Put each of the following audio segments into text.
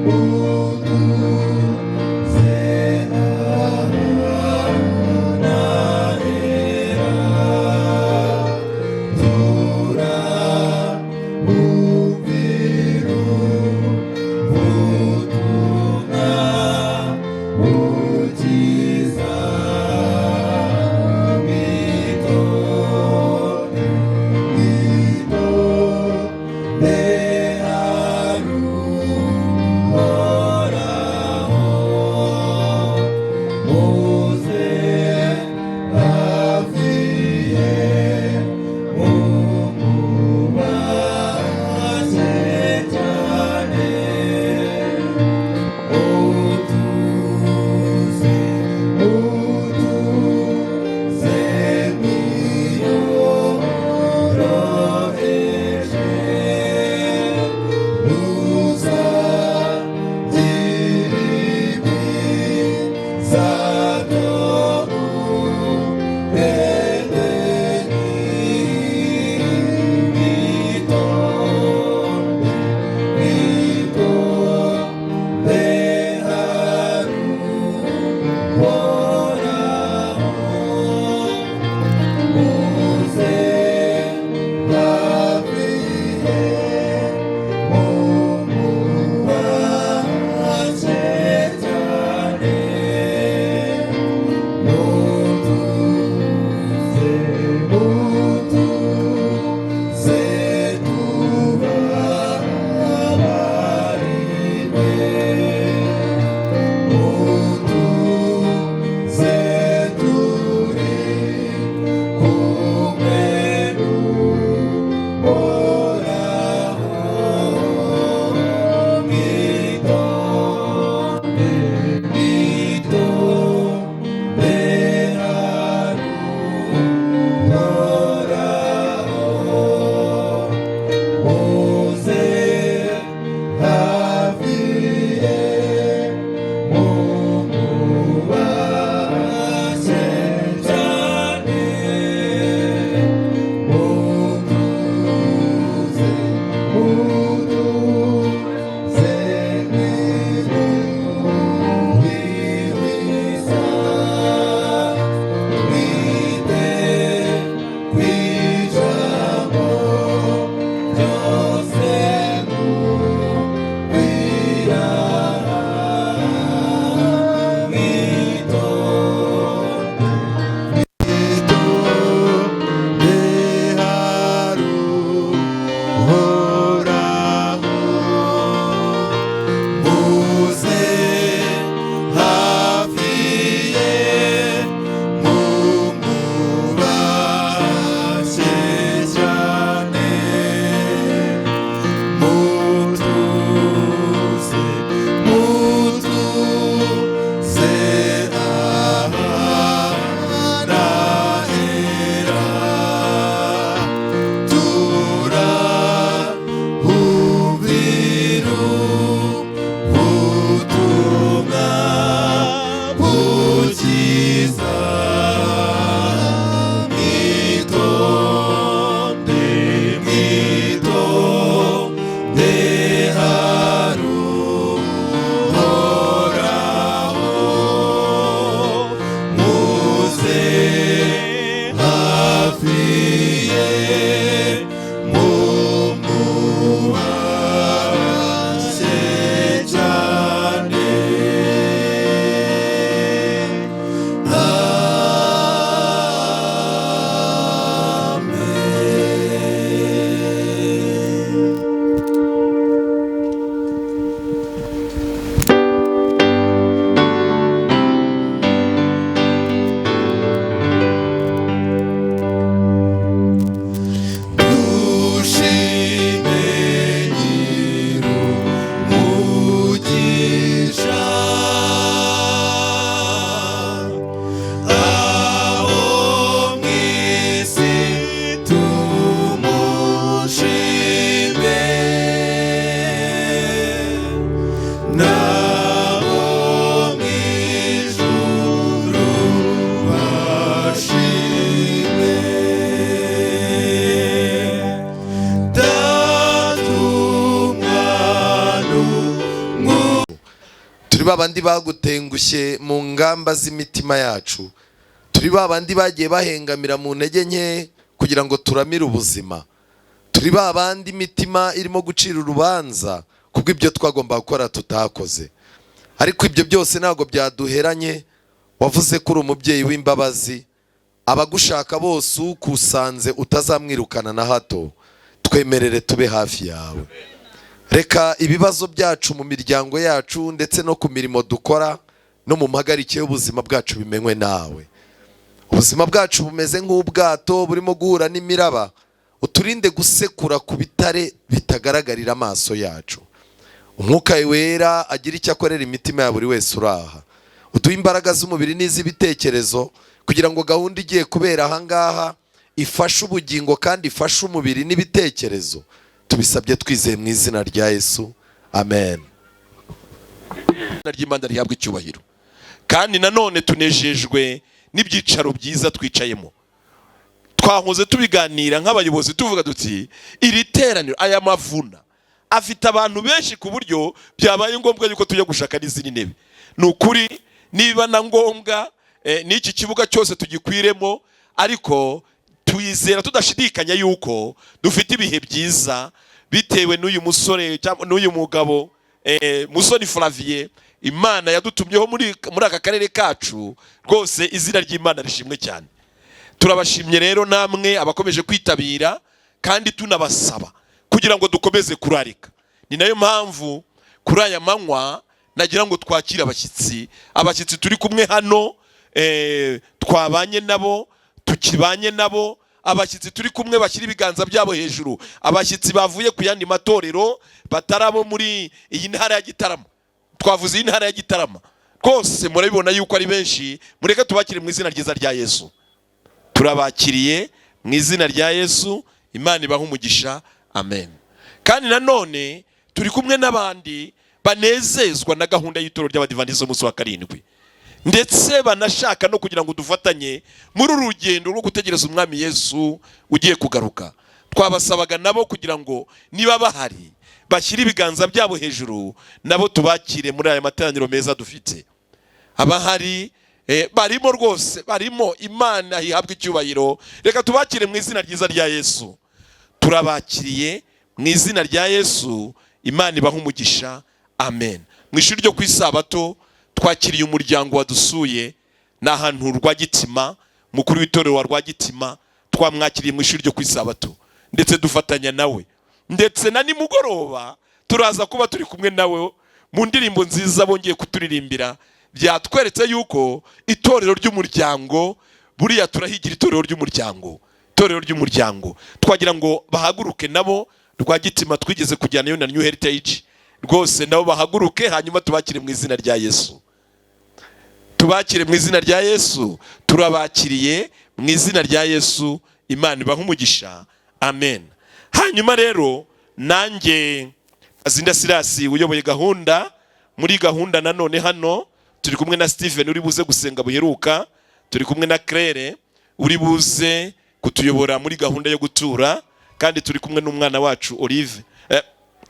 Oh babandi bagutengushye mu ngamba z'imitima yacu, turi babandi bagiye bahengamira mu ntege nke kugira ngo turamire ubuzima, turi babandi imitima irimo gucira urubanza kubw'ibyo twagomba gukora tutakoze. Ariko ibyo byose ntabwo byaduheranye. Wavuze ko uri umubyeyi w'imbabazi, abagushaka bose ukusanze utazamwirukana na hato. Twemerere tube hafi yawe. Reka ibibazo byacu mu miryango yacu ndetse no ku mirimo dukora no mu mpagarike y'ubuzima bwacu bimenywe nawe. Ubuzima bwacu bumeze nk'ubwato burimo guhura n'imiraba, uturinde gusekura ku bitare bitagaragarira amaso yacu. Umwuka wera agira icyo akorera imitima ya buri wese uraha. Uduhe imbaraga z'umubiri n'iz'ibitekerezo kugira ngo gahunda igiye kubera aha ngaha ifashe ubugingo kandi ifashe umubiri n'ibitekerezo. Tubisabye twizeye mu izina rya Yesu, amen. Izina ry'Imana rihabwa icyubahiro. Kandi nanone tunejejwe n'ibyicaro byiza twicayemo. Twahoze tubiganira nk'abayobozi tuvuga duti iri teraniro aya mavuna afite abantu benshi ku buryo byabaye ngombwa yuko tujya gushaka n'izindi ntebe. Ni ukuri niba na ngombwa n'iki kibuga cyose tugikwiremo, ariko twizera tudashidikanya yuko dufite ibihe byiza bitewe n'uyu musore n'uyu mugabo Musoni Flavien Imana yadutumyeho muri aka karere kacu. Rwose izina ry'Imana rishimwe cyane. Turabashimye rero namwe abakomeje kwitabira, kandi tunabasaba kugira ngo dukomeze kurarika. Ni nayo mpamvu kuri aya manywa nagira ngo twakire abashyitsi turi kumwe hano, twabanye nabo, tukibanye nabo, abashyitsi turi kumwe bashyira ibiganza byabo hejuru, abashyitsi bavuye ku yandi matorero batarabo muri iyi ntara ya Gitarama. Twavuze iyi ntara ya Gitarama rwose murabibona yuko ari benshi. Mureke tubakire mu izina ryiza rya Yesu. Turabakiriye mu izina rya Yesu. Imana ibahe umugisha, amen. Kandi nanone turi kumwe n'abandi banezezwa na gahunda y'itoro ry'Abadiventisti b'umunsi wa karindwi, ndetse banashaka no kugira ngo dufatanye muri uru rugendo rwo gutegereza umwami Yesu ugiye kugaruka. Twabasabaga nabo kugira ngo niba bahari bashyira ibiganza byabo hejuru, nabo tubakire muri aya materaniro meza dufite. Abahari barimo rwose, barimo. Imana ihabwa icyubahiro. Reka tubakire mu izina ryiza rya Yesu. Turabakiriye mu izina rya Yesu. Imana ibahe umugisha, amen. Mu ishuri ryo ku Isabato twakiriye umuryango wadusuye, ni ahantu Rwagitima, mukuru w'itorero wa Rwagitima. Twamwakiriye mu ishuri ryo ku Isabato ndetse dufatanya nawe, ndetse na nimugoroba turaza kuba turi kumwe nawe mu ndirimbo nziza bongeye kuturirimbira. Byatweretse yuko itorero ry'umuryango, buriya turahigira itorero ry'umuryango. Twagira ngo bahaguruke nabo. Rwagitima twigeze kujyanayo na New Heritage, rwose nabo bahaguruke, hanyuma tubakire mu izina rya Yesu. Tubakire mu izina rya Yesu. Turabakiriye mu izina rya Yesu. Imana ibahe umugisha, amen. Hanyuma rero nanjye Azinda Sirasi uyoboye gahunda, muri gahunda nanone hano turi kumwe na Steven uri buze gusenga buheruka, turi kumwe na Claire uri buze kutuyobora muri gahunda yo gutura, kandi turi kumwe n'umwana wacu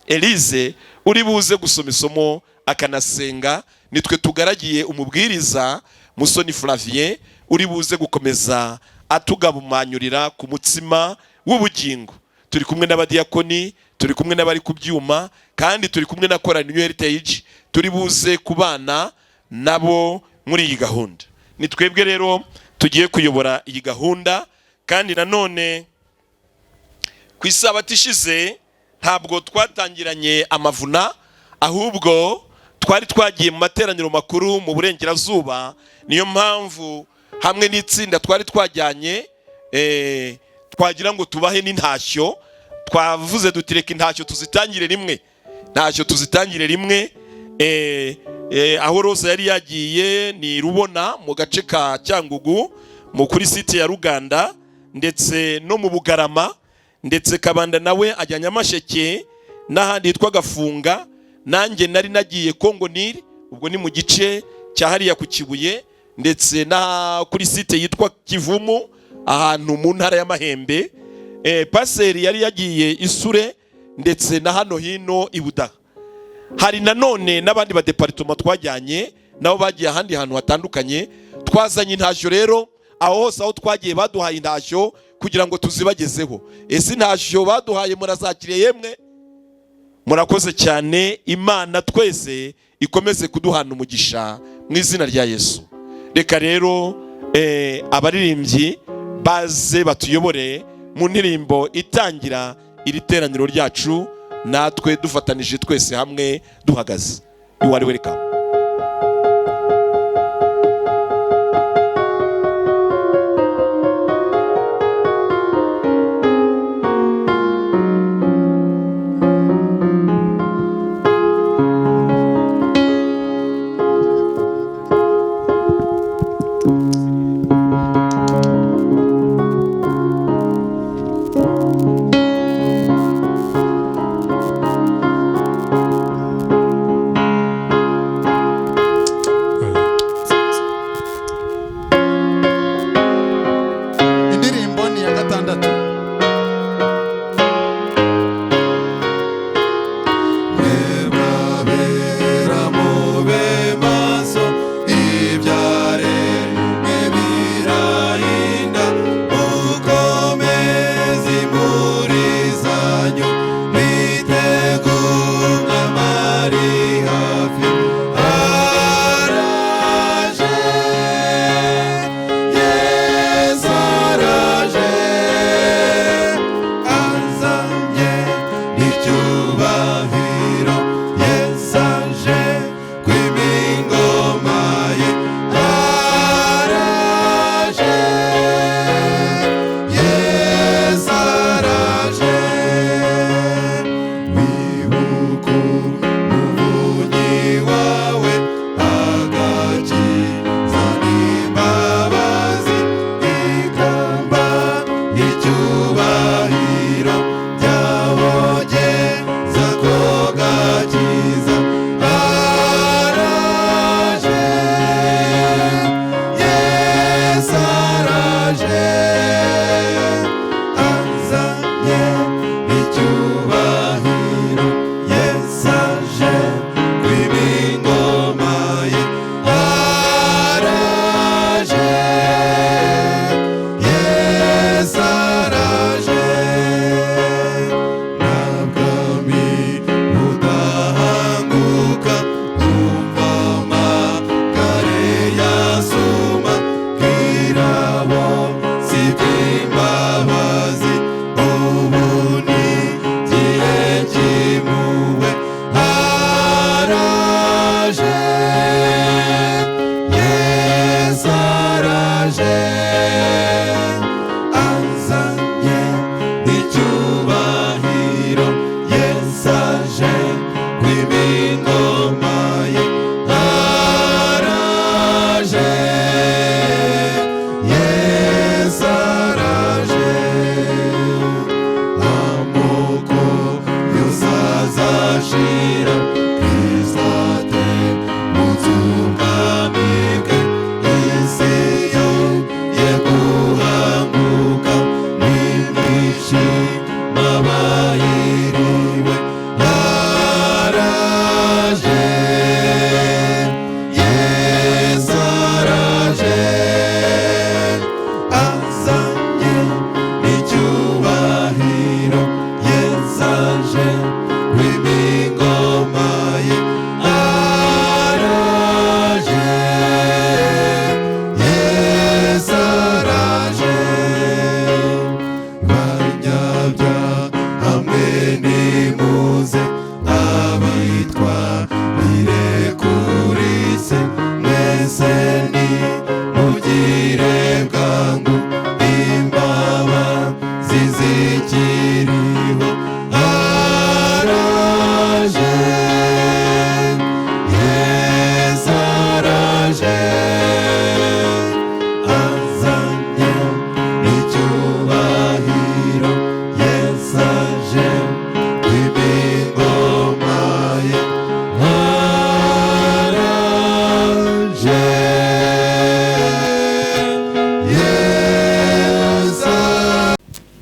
Elise uri buze gusoma isomo akanasenga. Nitwe tugaragiye umubwiriza Musoni Flavien uri buze gukomeza atugabumanyurira ku mutsima w'ubugingo. Turi kumwe n'abadiyakoni, turi kumwe n'abari ku byuma, kandi turi kumwe na korali New Heritage turi buze kubana nabo muri iyi gahunda. Ni twebwe rero tugiye kuyobora iyi gahunda. Kandi nanone ku Isabato ishize ntabwo twatangiranye amavuna, ahubwo twari twagiye mu materaniro makuru mu burengerazuba. Niyo mpamvu hamwe n'itsinda twari twajyanye, twagira ngo tubahe n'intashyo. Twavuze dutireka intashyo tuzitangire rimwe. Aho Rosa yari yagiye ni Rubona mu gace ka Cyangugu, mu kuri site ya Ruganda, ndetse no mu Bugarama, ndetse Kabanda nawe ajya Nyamasheke n'ahandi hitwa Gafunga. Nanjye nari nagiye Kongo Nil, ubwo ni mu gice cya hariya ku Kibuye, ndetse na kuri site yitwa Kivumu ahantu mu ntara y'Amahembe. Paseri yari yagiye Isure, ndetse na hano hino i Budaha. hari nanone n'abandi ba departement twajyanye nabo bagiye ahandi hantu hatandukanye. Twazanye intashyo rero aho hose aho twagiye baduhaye intashyo kugira ngo tuzibagezeho. Ese intashyo baduhaye murazakiriye yemwe? Murakoze cyane. Imana twese ikomeze kuduhana umugisha mu izina rya Yesu. Reka rero abaririmbyi baze batuyobore mu ndirimbo itangira iri teraniro ryacu, natwe dufatanije twese hamwe duhagaze. You are welcome.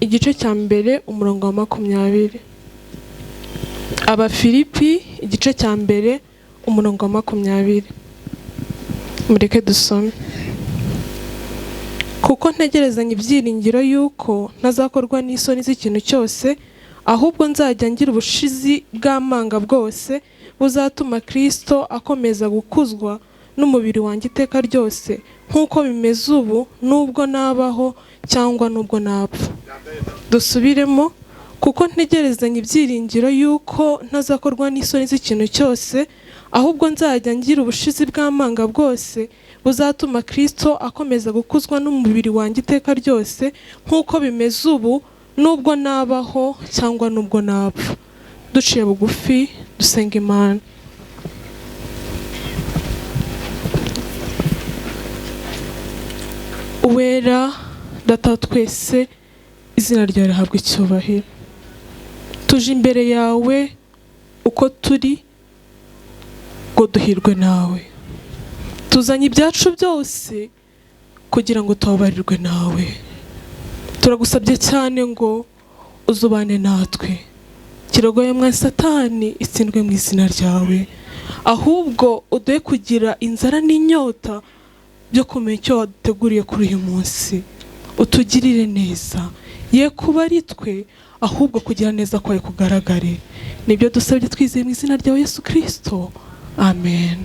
Igice cya mbere umurongo wa 20. Abafilipi igice cya mbere umurongo wa 20. Mureke dusome. Kuko ntegerezanya ibyiringiro yuko ntazakorwa n'isoni z'ikintu cyose, ahubwo nzajya ngira ubushizi bw'amanga bwose buzatuma Kristo akomeza gukuzwa n'umubiri wanjye iteka ryose, nk'uko bimeze ubu, nubwo nabaho cyangwa nubwo napfa. Dusubiremo. Kuko ntegerezanya ibyiringiro yuko ntazakorwa n'isoni z'ikintu cyose, ahubwo nzajya ngira ubushizi bw'amanga bwose buzatuma Kristo akomeza gukuzwa n'umubiri wanjye iteka ryose, nk'uko bimeze ubu, nubwo nabaho cyangwa nubwo napfa. Duciye bugufi dusenga Imana. Uwera Data twese, izina ryawe rihabwa icyubahiro. Tuje imbere yawe uko turi ngo duhirwe nawe. Tuzanye ibyacu byose kugira ngo tubabarirwe nawe. Turagusabye cyane ngo uzubane natwe. Kirogoye mwa Satani itsindwe mu izina ryawe. Ahubwo uduhe kugira inzara n'inyota byo kumenya icyo waduteguriye kuri uyu munsi. Utugirire neza. Ye kuba ari twe, ahubwo kugira neza kwawe kugaragare. Nibyo dusabye twizeye mu izina rya Yesu Kristo. Amen.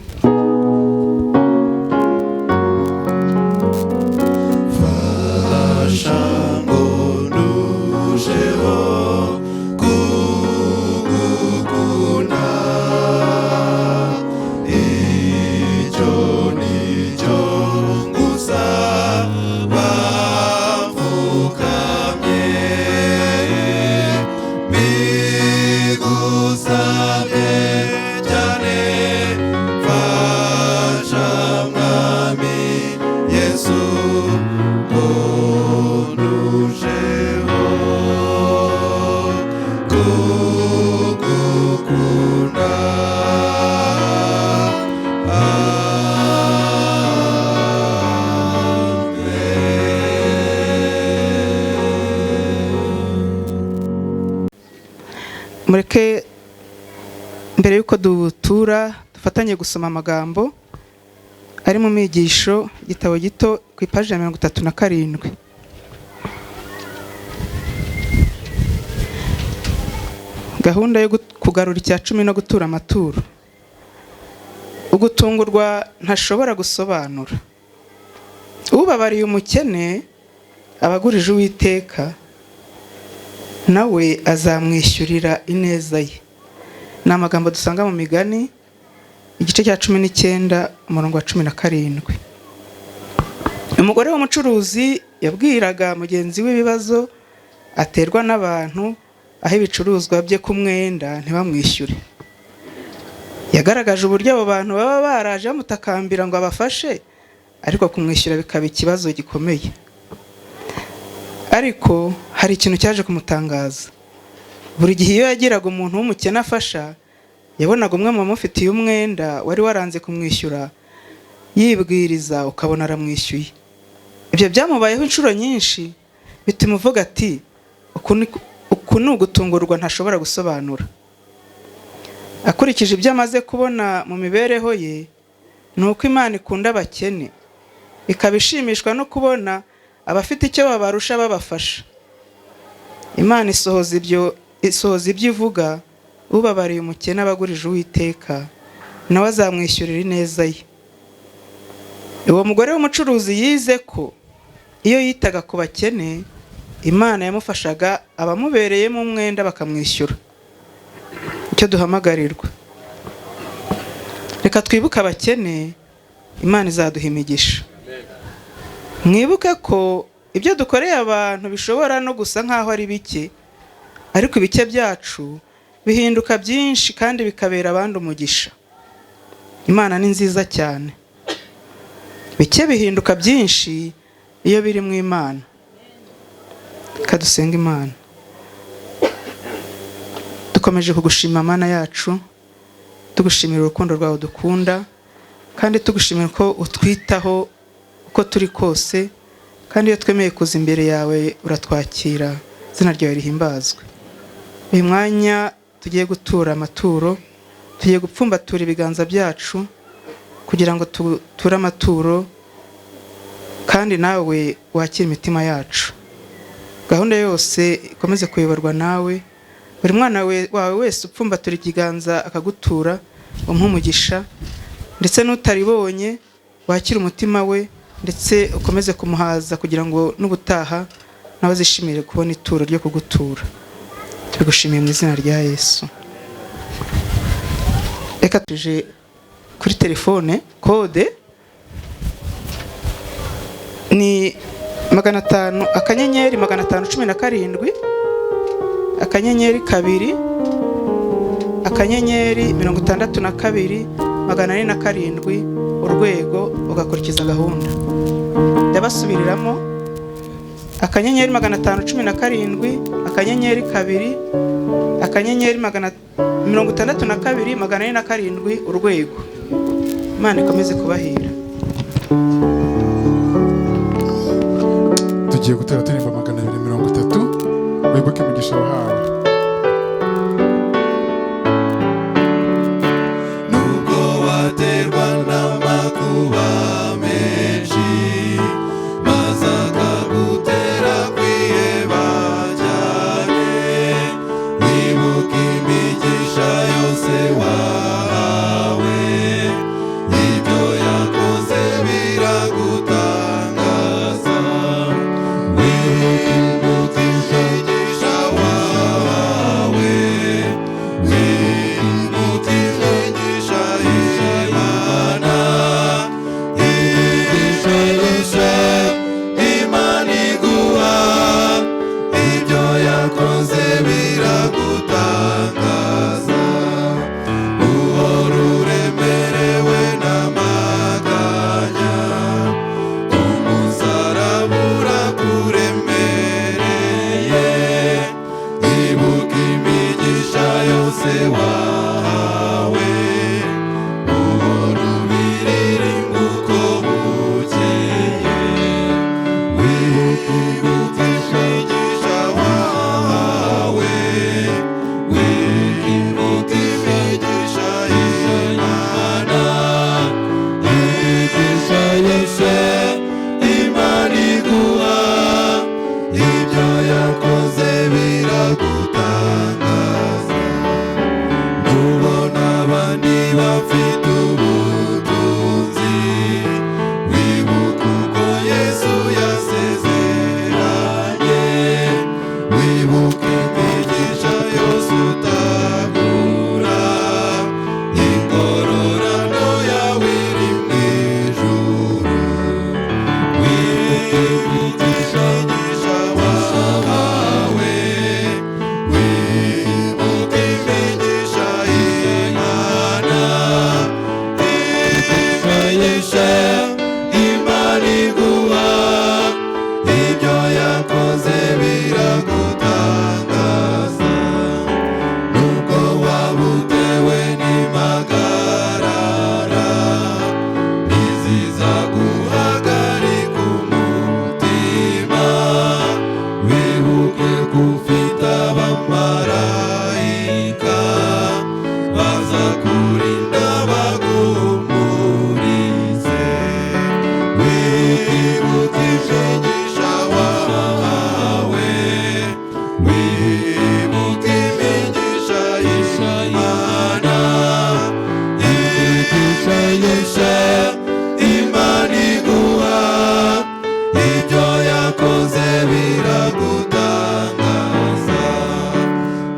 Mureke mbere yuko dutura dufatanye gusoma amagambo ari mu migisho igitabo gito ku ipaji ya 37. Gahunda yo kugarura icya 10 no gutura amaturo. Ugutungurwa ntashobora gusobanura. Ubabariye umukene abagurije Uwiteka, nawe azamwishyurira ineza ye. Ni amagambo dusanga mu Migani igice cya 19 umurongo wa 17. Umugore w'umucuruzi yabwiraga mugenzi we ibibazo aterwa n'abantu aho ibicuruzwa bye ku mwenda ntibamwishyure. Yagaragaje uburyo abo bantu baba baraje bamutakambira ngo abafashe, ariko kumwishyura bikaba ikibazo gikomeye. Ariko hari ikintu cyaje kumutangaza. Buri gihe iyo yagiraga umuntu w'umukene afasha, yabonaga umwe mu bamufitiye umwenda wari waranze kumwishyura yibwiriza ukabona aramwishyuye. Ibyo byamubayeho inshuro nyinshi, bituma uvuga ati uku ni ugutungurwa ntashobora gusobanura. Akurikije ibyo amaze kubona mu mibereho ye, ni uko Imana ikunda abakene, ikaba ishimishwa no kubona abafite icyo babarusha babafasha. Imana isohoza ibyo ivuga. Ubabariye umukene abagurije Uwiteka, nawe azamwishyurira ineza ye. Uwo mugore w'umucuruzi yize ko iyo yitaga ku bakene, Imana yamufashaga abamubereyemo umwenda bakamwishyura. Icyo duhamagarirwa, reka twibuke abakene, Imana izaduha imigisha. Mwibuke ko ibyo dukoreye abantu bishobora no gusa nkaho ari bike, ariko ibike byacu bihinduka byinshi kandi bikabera abandi umugisha. Imana ni nziza cyane. Bike bihinduka byinshi iyo biri mu Imana. Kadusenga Imana. Dukomeje kugushima Mana yacu, tugushimira urukundo rwawe dukunda, kandi tugushimira ko utwitaho uko turi kose, kandi iyo twemeye kuza imbere yawe uratwakira. Izina ryawe rihimbazwe. Uyu mwanya tugiye gutura amaturo, tugiye gupfumbatura ibiganza byacu kugira ngo tuture amaturo kandi nawe wakire imitima yacu. Gahunda yose ikomeze kuyoborwa nawe. Buri mwana wawe wese upfumbatura ikiganza akagutura umugisha, ndetse n'utaribonye wakire umutima we ndetse ukomeze kumuhaza kugira ngo n'ubutaha nawe azishimire kubona ituro ryo kugutura. Tubigushimiye mu izina rya Yesu. Reka tuje kuri telefone. Kode ni 500 akanyenyeri 517 akanyenyeri 2 akanyenyeri 62 407 urwego ugakurikiza gahunda. Ndabasubiriramo: akanyenyeri 517 akanyenyeri 2 akanyenyeri 62 407 urwego. Imana ikomeze kubahira. Tugiye gutera turimba 230 wibuke imigisha wahawe. Nubwo waterwa n'amakuba menshi, maze akagutera kwiheba cyane, wibuke imigisha yose wahawe, ibyo yakoze biragutangaza. Wibuke imigisha wahawe, wibuke imigisha y'Imana, imigisha yose Imana iguha, ibyo yakoze biragutangaza. Uhora uremerewe n'amaganya, umusaraba urakuremereye, ibuka imigisha yose wahawe, uhora ubiririmba uko bukeye. Wibuka imigisha wahawe, wibuka imigisha y'Imana, imigisha yose Imana iguha, ibyo yakoze biragutangaza. Nubona abandi bafite ubutunzi, wibuka uko Yesu yasezeranye, wibuka imigisha yose utabura, ingororano yawe iri mu ijuru. Wibuka imigisha wahawe, wibuka imigisha y'Imana, imigisha yose Imana iguha, ibyo yakoze biragutangaza. Nubwo waba utewe n'impagarara, ntizizaguhagarika umutima, wibuke ko ufite abamarayika bazakurinda baguhumurize. Wibuke imigisha wahawe, wibuke imigisha y'Imana, imigisha yose Imana iguha, ibyo yakoze biragutangaza.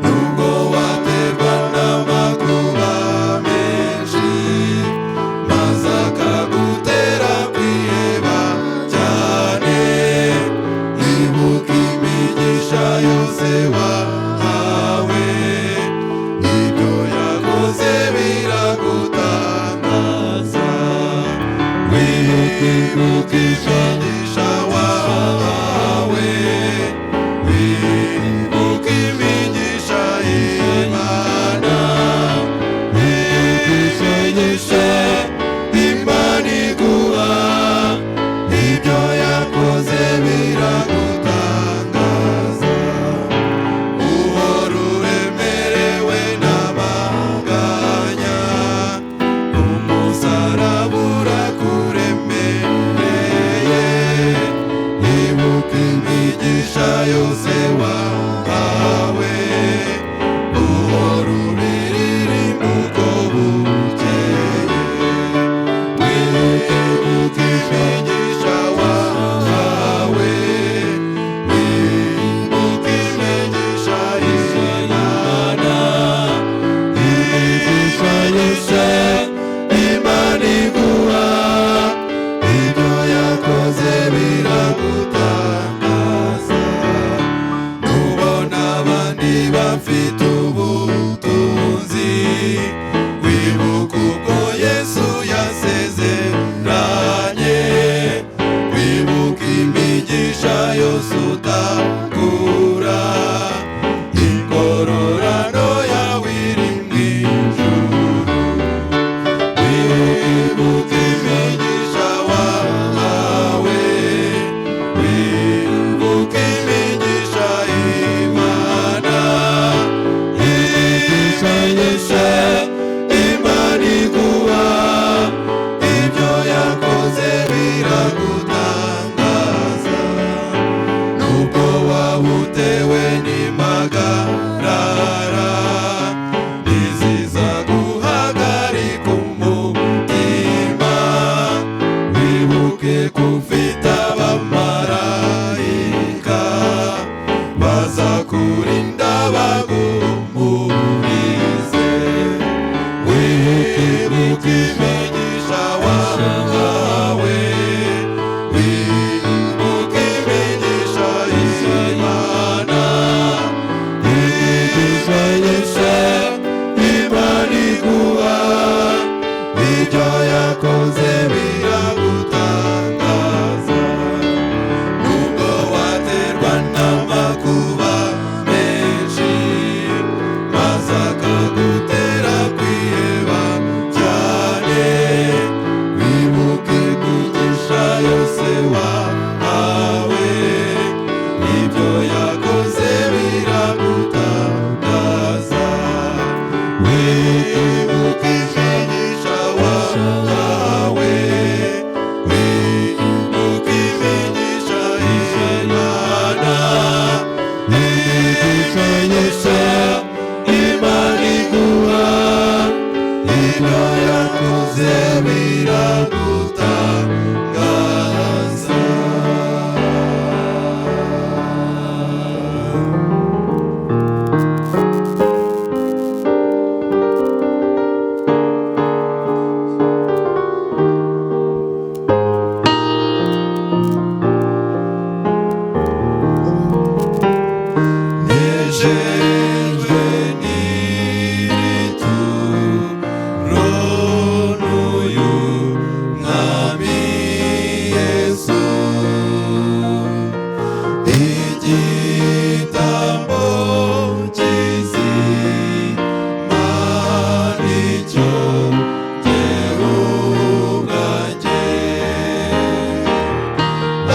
Nubwo waterwa n'amakuba menshi, maze akagutera kwiheba cyane, ibuka imigisha yose wahawe, ibyo yakoze biragutangaza. Wibuka imigisha wahawe, wibuka imigisha y'Imana, imigisha yose Imana iguha, ibyo yakoze biragutangaza. Uhora uremerewe n'amaganya, wose utakura, ingororano yawe iri mu ijuru. Wibuke imigisha wahawe, wibuke imigisha Imana, imigisha Imana iguha, ibyo yakoze biragutangaza. Nubwo waba utewe n'impagarara, ntiziza guhagarika umutima. Wibuke ko ufite abamarayika bazakurinda baguhumurize. Wibuke imigisha wahawe, wibuke imigisha y'Imana, imigisha Imana iguha, ibyo yakoze biragutangaza. Nubwo waterwa n'amakuba menshi, maze akagutera kwiheba cyane, wibuke imigisha yose wahawe, ibyo yakoze biragutangaza. Wibuke imigisha wahawe, wibuke imigisha y'Imana, imigisha Imana iguha, ibyo yakoze biragutangaza. Nejejwe n'ituro n'uyu Mwami Yesu, igitambo kizima nicyo jyewe ubwanjye,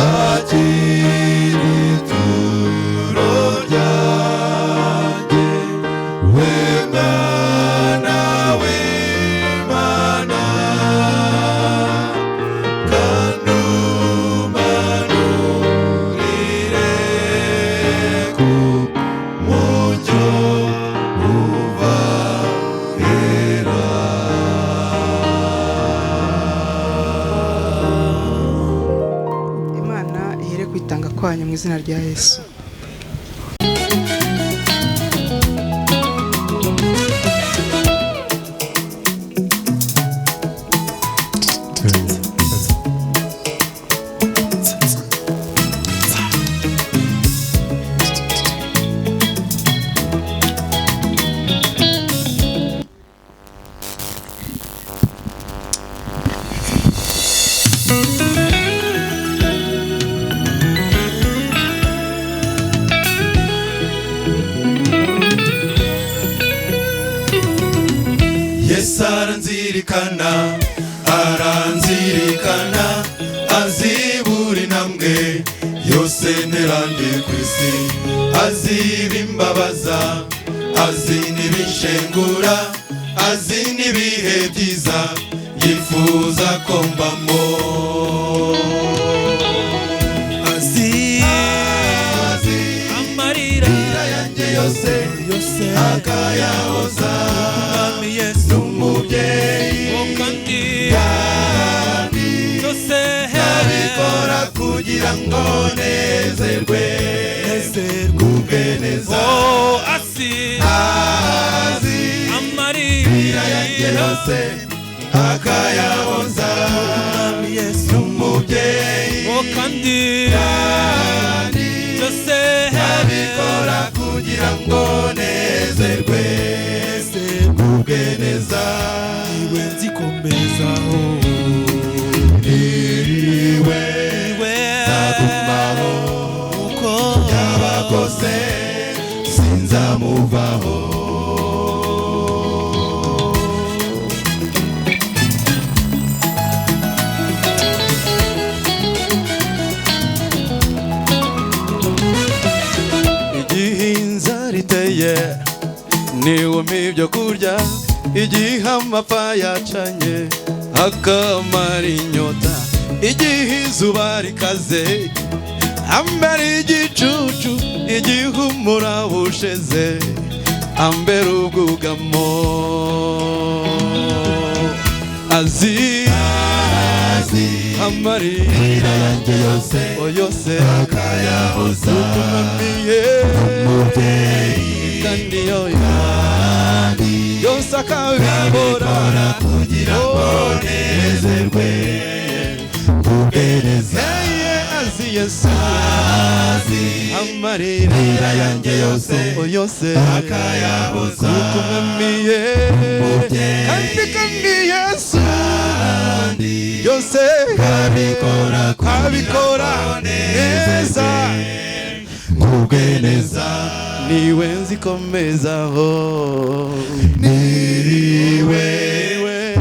akira ituro ryanjye, we Mwana w'Imana, kandi umanurire ku mucyo uva hera. Imana ihere kwitanga kwanyu mu izina rya Yesu. Yesu aranzirikana, aranzirikana, azi buri ntambwe yose nterandi ku isi, azi ibimbabaza, azi n'ibinshengura, azi n'ibihe byiza yifuza ko mbamo. Azi amarira yanjye yose akayahoza, n'umubyeyi kandi nabikora kugira ngo nezerwe, gubwe neza. Azi amarira yanjye yose akayahoza, n'umubyeyi kandi nabikora kugira ngo nezerwe, gubwe neza. Iwe nzikomezaho, iwe nagumaho, uko byabakose sinzamuvaho. Igihe inzara iteye niwumpa ibyo kurya, igihe amapfa yacanye akamara inyota, igihe izuba rikaze ambera igicucu, igihe umuraba usheze ambera ubwugamo. Azi amarira yanjye yose akayahoza, ukunamiye umubyeyi kandi yose akabikora kugira ngo nezerwe kubwereza. Azi Yesu amarira yanjye yose akayahoza, ukunamiye umubyeyi kandi Yesu yose kabikora neza kubweneza. Niwe nzikomezaho, niwe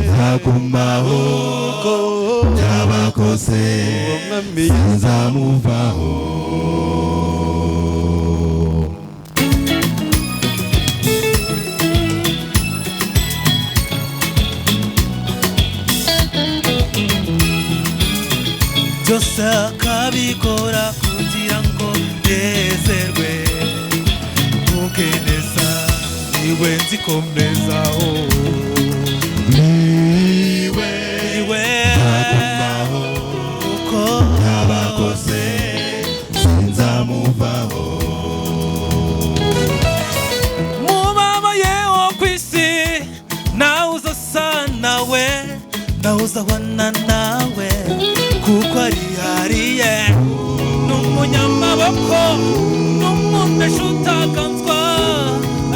nzagumaho, byabakose sinzamuvaho. byose akabikora kugira ngo nezerwe kubweneza. Niwe nzikomezaho, niwe nzagumaho, kuko byabakose sinzamuvaho. mubabaye wo kwisi nawe uzasa nawe, nawe uzabana nawe, kuko arihariye n'umunyamaboko n'umunesha utaganzwa,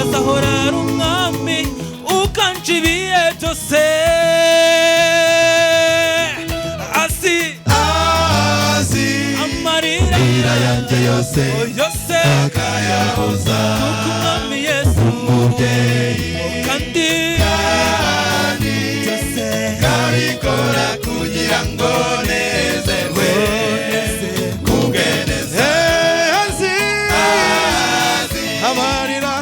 azahora ari umwami ukanje ibihe byose. Azi amarira yanjye yose akayahoza, kuko umwami Yesu umubyeyi kandi byose kabikora kugira ngo nezerwe kubweneza. Azi amarira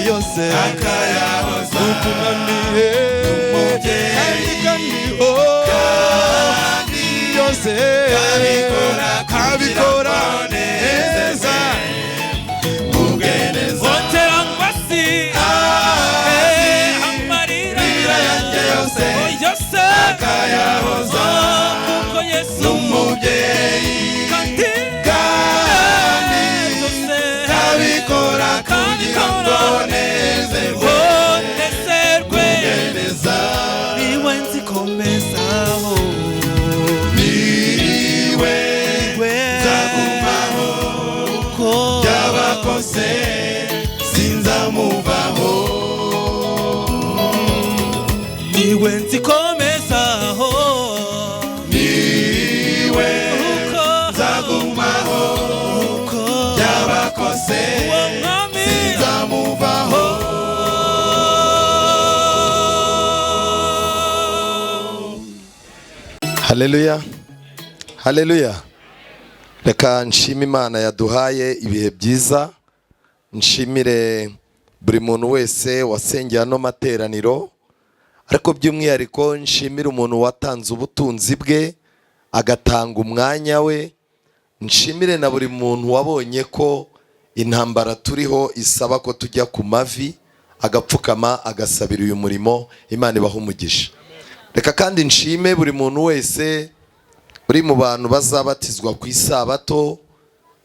yose akayahoza, ukunamiye umubyeyi kandi yose kabikora neza kubweneza. Otera ngwasi amarira yanjye yose akayahoza, kuko Yesu umubyeyi kandi byose kabikora kugira ngo nezerwe kubweneza. niwe nzikomezaho, niwe nzagumaho, kuko byabakose sinzamuvaho. niwe nzikomezaho, niwe nzagumaho, kuko byabakose uwo mwami sinzamuvaho. haleluya haleluya. Reka nshime Imana yaduhaye ibihe byiza, nshimire buri muntu wese wasengeye ano materaniro, ariko by'umwihariko nshimire umuntu watanze ubutunzi bwe agatanga umwanya we. Nshimire na buri muntu wabonye ko intambara turiho isaba ko tujya ku mavi agapfukama agasabira uyu murimo. Imana ibaha umugisha. Reka kandi nshime buri muntu wese uri mu bantu bazabatizwa ku isabato,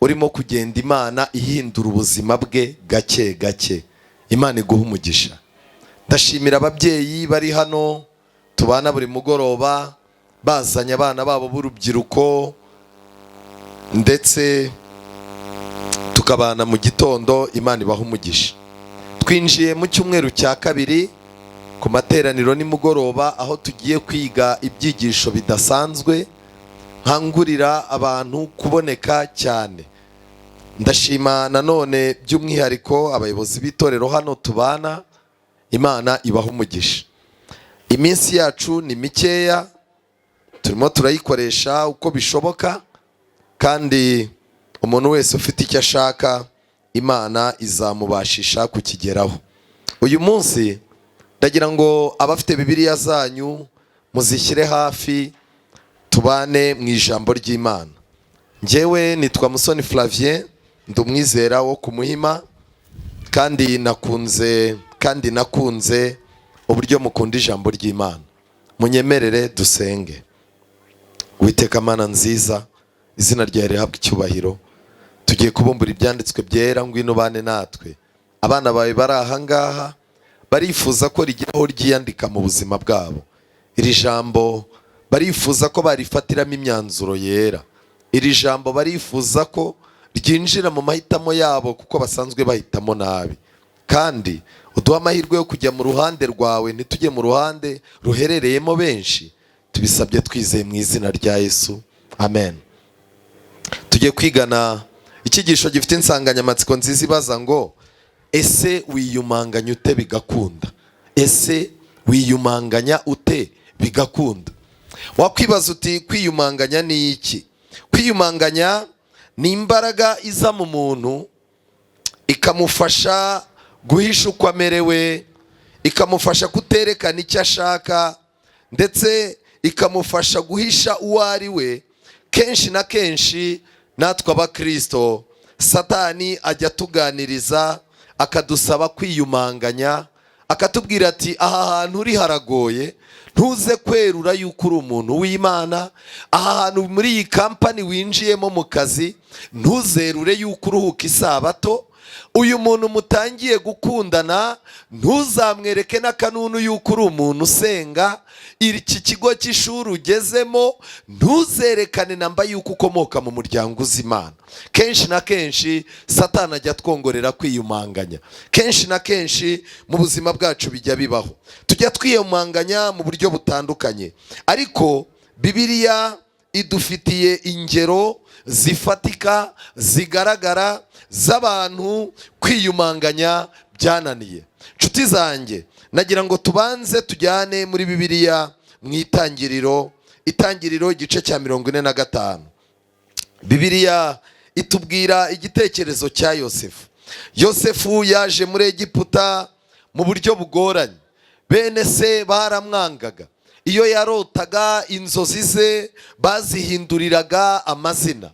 urimo kugenda Imana ihindura ubuzima bwe gake gake. Imana iguha umugisha. Ndashimira ababyeyi bari hano tubana buri mugoroba, bazanye abana babo b'urubyiruko ndetse tukabana mu gitondo. Imana ibaha umugisha. Twinjiye mu cyumweru cya kabiri ku materaniro nimugoroba, aho tugiye kwiga ibyigisho bidasanzwe. Nkangurira abantu kuboneka cyane. ndashima nanone by'umwihariko abayobozi b'itorero hano tubana, Imana ibaha umugisha. Iminsi yacu ni mikeya, turimo turayikoresha uko bishoboka, kandi umuntu wese ufite icyo ashaka Imana izamubashisha kukigeraho. Uyu munsi ndagira ngo abafite Bibiliya zanyu muzishyire hafi, tubane mu ijambo ry'Imana. Njyewe nitwa Musoni Flavien, ndi umwizera wo ku Muhima, kandi nakunze uburyo mukunda ijambo ry'Imana. Munyemerere dusenge. Uwiteka Mana nziza, izina ryawe rihabwe icyubahiro. Tugiye kubumbura ibyanditswe byera, ngwino bane natwe. Abana bawe bari aha ngaha barifuza ko rigeraho ryiyandika mu buzima bwabo. Iri jambo barifuza ko barifatiramo imyanzuro yera. Iri jambo barifuza ko ryinjira mu mahitamo yabo, kuko basanzwe bahitamo nabi. Kandi uduha amahirwe yo kujya mu ruhande rwawe, ntitujye mu ruhande ruherereyemo benshi. Tubisabye twizeye mu izina rya Yesu, amen. Tugiye kwigana icyigisho gifite insanganyamatsiko nziza ibaza ngo ese wiyumanganya ute bigakunda? Ese wiyumanganya ute bigakunda? Wakwibaza uti kwiyumanganya ni iki? Kwiyumanganya ni imbaraga iza mu muntu ikamufasha guhisha uko amerewe, ikamufasha kuterekana icyo ashaka, ndetse ikamufasha guhisha uwo ari we. Kenshi na kenshi natwe abakristo, Satani ajya tuganiriza akadusaba kwiyumanganya, akatubwira ati aha hantu uri haragoye, ntuze kwerura yuko uri umuntu w'Imana. Aha hantu muri iyi kampani winjiyemo mu kazi, ntuzerure yuko uruhuka isabato. Uyu muntu mutangiye gukundana, ntuzamwereke n'akanunu yuko uri umuntu usenga. Iki kigo cy'ishuri ugezemo, ntuzerekane namba yuko ukomoka mu muryango uzi Imana. Kenshi na kenshi Satani ajya twongorera kwiyumanganya. Kenshi na kenshi mu buzima bwacu bijya bibaho, tujya twiyumanganya mu buryo butandukanye, ariko Bibiliya idufitiye ingero zifatika zigaragara z'abantu kwiyumanganya byananiye. Nshuti zanjye, nagira ngo tubanze tujyane muri Bibiliya mu Itangiriro igice cya 45. Bibiliya itubwira igitekerezo cya Yosefu. Yosefu yaje muri Egiputa mu buryo bugoranye. Bene se baramwangaga. Iyo yarotaga inzozi ze bazihinduriraga amazina.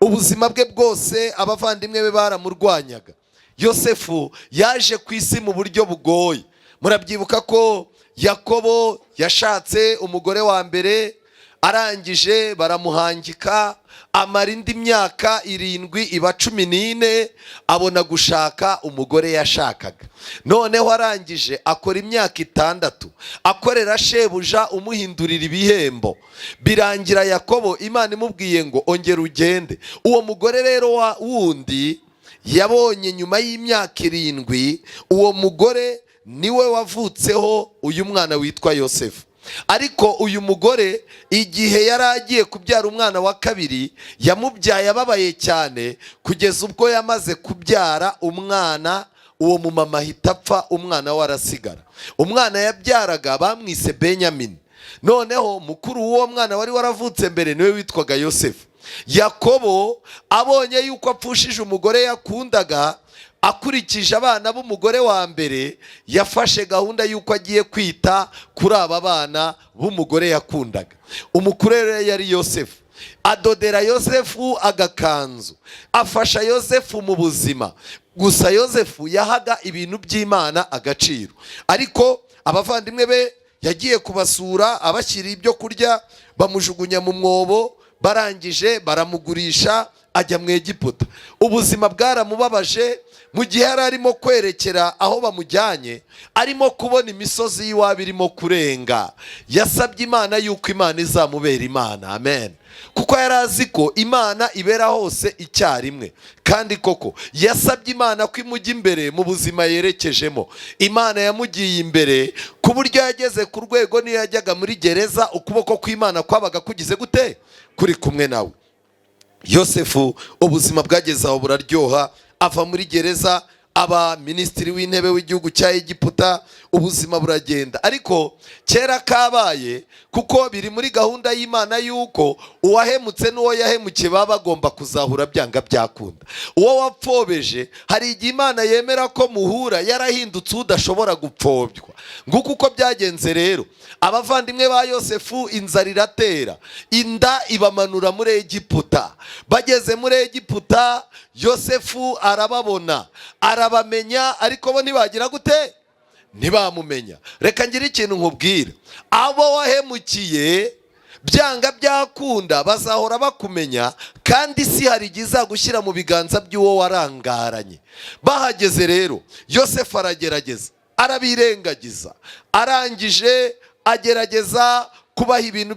Ubuzima bwe bwose abavandimwe be baramurwanyaga. Yosefu yaje ku isi mu buryo bugoye. Murabyibuka ko Yakobo yashatse umugore wa mbere, arangije baramuhangika, amara indi myaka 7 iba 14, abona gushaka umugore yashakaga. Noneho arangije akora imyaka 6 akorera shebuja umuhindurira ibihembo. Birangira Yakobo Imana imubwiye ngo ongera ugende. Uwo mugore rero wundi yabonye nyuma y'imyaka 7, uwo mugore niwe wavutseho uyu mwana witwa Yosefu. Ariko uyu mugore igihe yari agiye kubyara umwana wa kabiri, yamubyaye ababaye cyane, kugeza ubwo yamaze kubyara umwana, uwo mumama ahita apfa, umwana we arasigara. Umwana yabyaraga bamwise Benyamini. Noneho mukuru w'uwo mwana wari waravutse mbere niwe witwaga Yosefu. Yakobo abonye yuko apfushije umugore yakundaga, akurikije abana b'umugore wa mbere, yafashe gahunda yuko agiye kwita kuri aba bana b'umugore yakundaga. Umukuru yari Yosefu. Adodera Yosefu agakanzu, afasha Yosefu mu buzima. Gusa Yosefu yahaga ibintu by'Imana agaciro. Ariko abavandimwe be yagiye kubasura, abashyira ibyo kurya, bamujugunya mu mwobo, barangije baramugurisha, ajya mu Egiputa. Ubuzima bwaramubabaje. Mu gihe yari arimo kwerekera aho bamujyanye, arimo kubona imisozi y'iwabo irimo kurenga, yasabye Imana yuko Imana izamubera Imana. Amen. Kuko yari azi ko Imana ibera hose icyarimwe. Kandi koko yasabye Imana ko imujya imbere mu buzima yerekejemo. Imana yamugiye imbere ku buryo yageze ku rwego niyo yajyaga muri gereza, ukuboko kw'Imana kwabaga kugize gute? Kuri kumwe nawe. Yosefu ubuzima bwageze aho buraryoha, ava muri gereza aba minisitiri w'intebe w'igihugu cya Egiputa, ubuzima buragenda. Ariko kera kabaye, kuko biri muri gahunda y'Imana yuko uwahemutse n'uwo yahemukiye baba bagomba kuzahura byanga byakunda. Uwo wapfobeje hari igihe Imana yemera ko muhura yarahindutse udashobora gupfobya. Nguko uko byagenze rero, abavandimwe ba Yosefu inzara iratera, inda ibamanura muri Egiputa. Bageze muri Egiputa, Yosefu arababona, arabamenya, ariko bo ntibagira gute? Ntibamumenya. Reka ngire ikintu nkubwira, abo wahemukiye byanga byakunda bazahora bakumenya, kandi si hari igihe izagushyira mu biganza by'uwo warangaranye. Bahageze rero, Yosefu aragerageza, arabirengagiza, arangije agerageza kubaha ibintu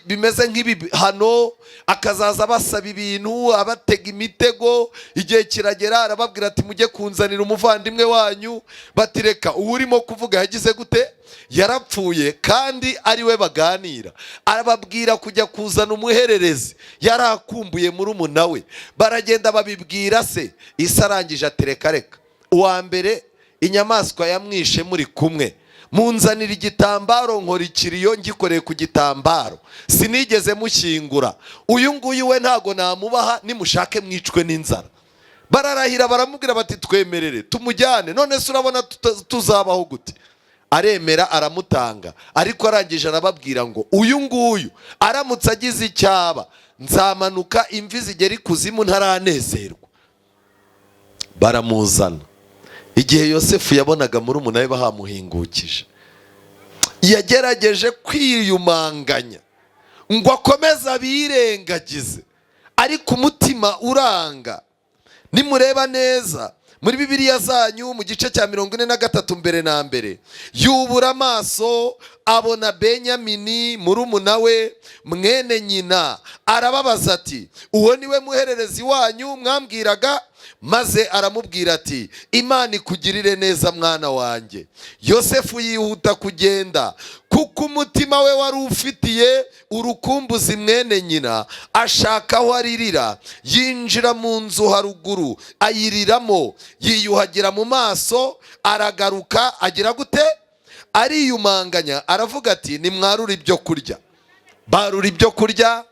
bimeze nk'ibihano, akazaza basaba ibintu, abatega imitego. Igihe kiragera arababwira ati mujye kunzanira umuvandimwe wanyu. Bati reka, uwo urimo kuvuga yagize gute? Yarapfuye, kandi ari we baganira. Arababwira kujya kuzana umuhererezi, yarakumbuye murumuna we. Baragenda babibwira se. Isi arangije ati reka, uwa mbere inyamaswa yamwishe muri kumwe, munzanira igitambaro nkora ikiriyo ngikoreye ku gitambaro, sinigeze mushyingura. Uyu nguyu we ntago namubaha, nimushake mwicwe n'inzara. Bararahira baramubwira bati twemerere tumujyane, none se urabona tuzabaho gute? Aremera, aramutanga. Ariko arangije arababwira ngo uyu nguyu aramutse agize icyaba, nzamanuka imvi zigera ikuzimu ntaranezerwa. Baramuzana. Igihe Yosefu yabonaga murumuna we bahamuhingukije, yagerageje kwiyumanganya ngo akomeze abirengagize, ariko umutima uranga. Nimureba neza muri Bibiliya zanyu mu gice cya 43 mbere na mbere, yubura amaso abona Benyamini murumuna we mwene nyina, arababaza ati uwo niwe muhererezi wanyu mwambwiraga? Maze aramubwira ati Imana ikugirire neza mwana wanjye. Yosefu yihuta kugenda, kuko umutima we wari ufitiye urukumbuzi mwene nyina, ashaka aho aririra, yinjira mu nzu haruguru ayiriramo, yiyuhagira mu maso, aragaruka agira gute? Ariyumanganya, aravuga ati nimwarura ibyo kurya. Barura ibyo kurya,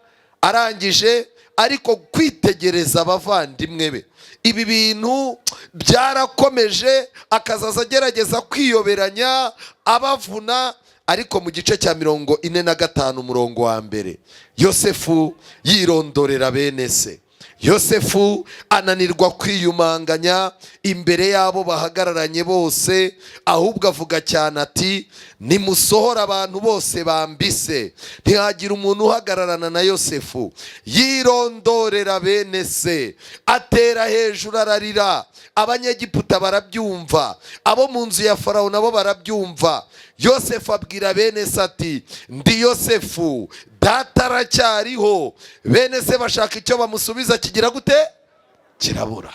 arangije ariko kwitegereza abavandimwe be. Ibi bintu byarakomeje, akazaza agerageza kwiyoberanya abavuna. Ariko mu gice cya 45 umurongo wa mbere, Yosefu yirondorera bene se. Yosefu ananirwa kwiyumanganya imbere yabo bahagararanye bose, ahubwo avuga cyane ati nimusohora abantu bose bambise. Ntihagira umuntu uhagararana na Yosefu. Yirondorera bene se, atera hejuru ararira. Abanyegiputa barabyumva, abo mu nzu ya Farawo nabo barabyumva. Yosefu abwira bene se ati ndi Yosefu, data aracyariho. Bene se bashaka icyo bamusubiza, kigira gute? Kirabura.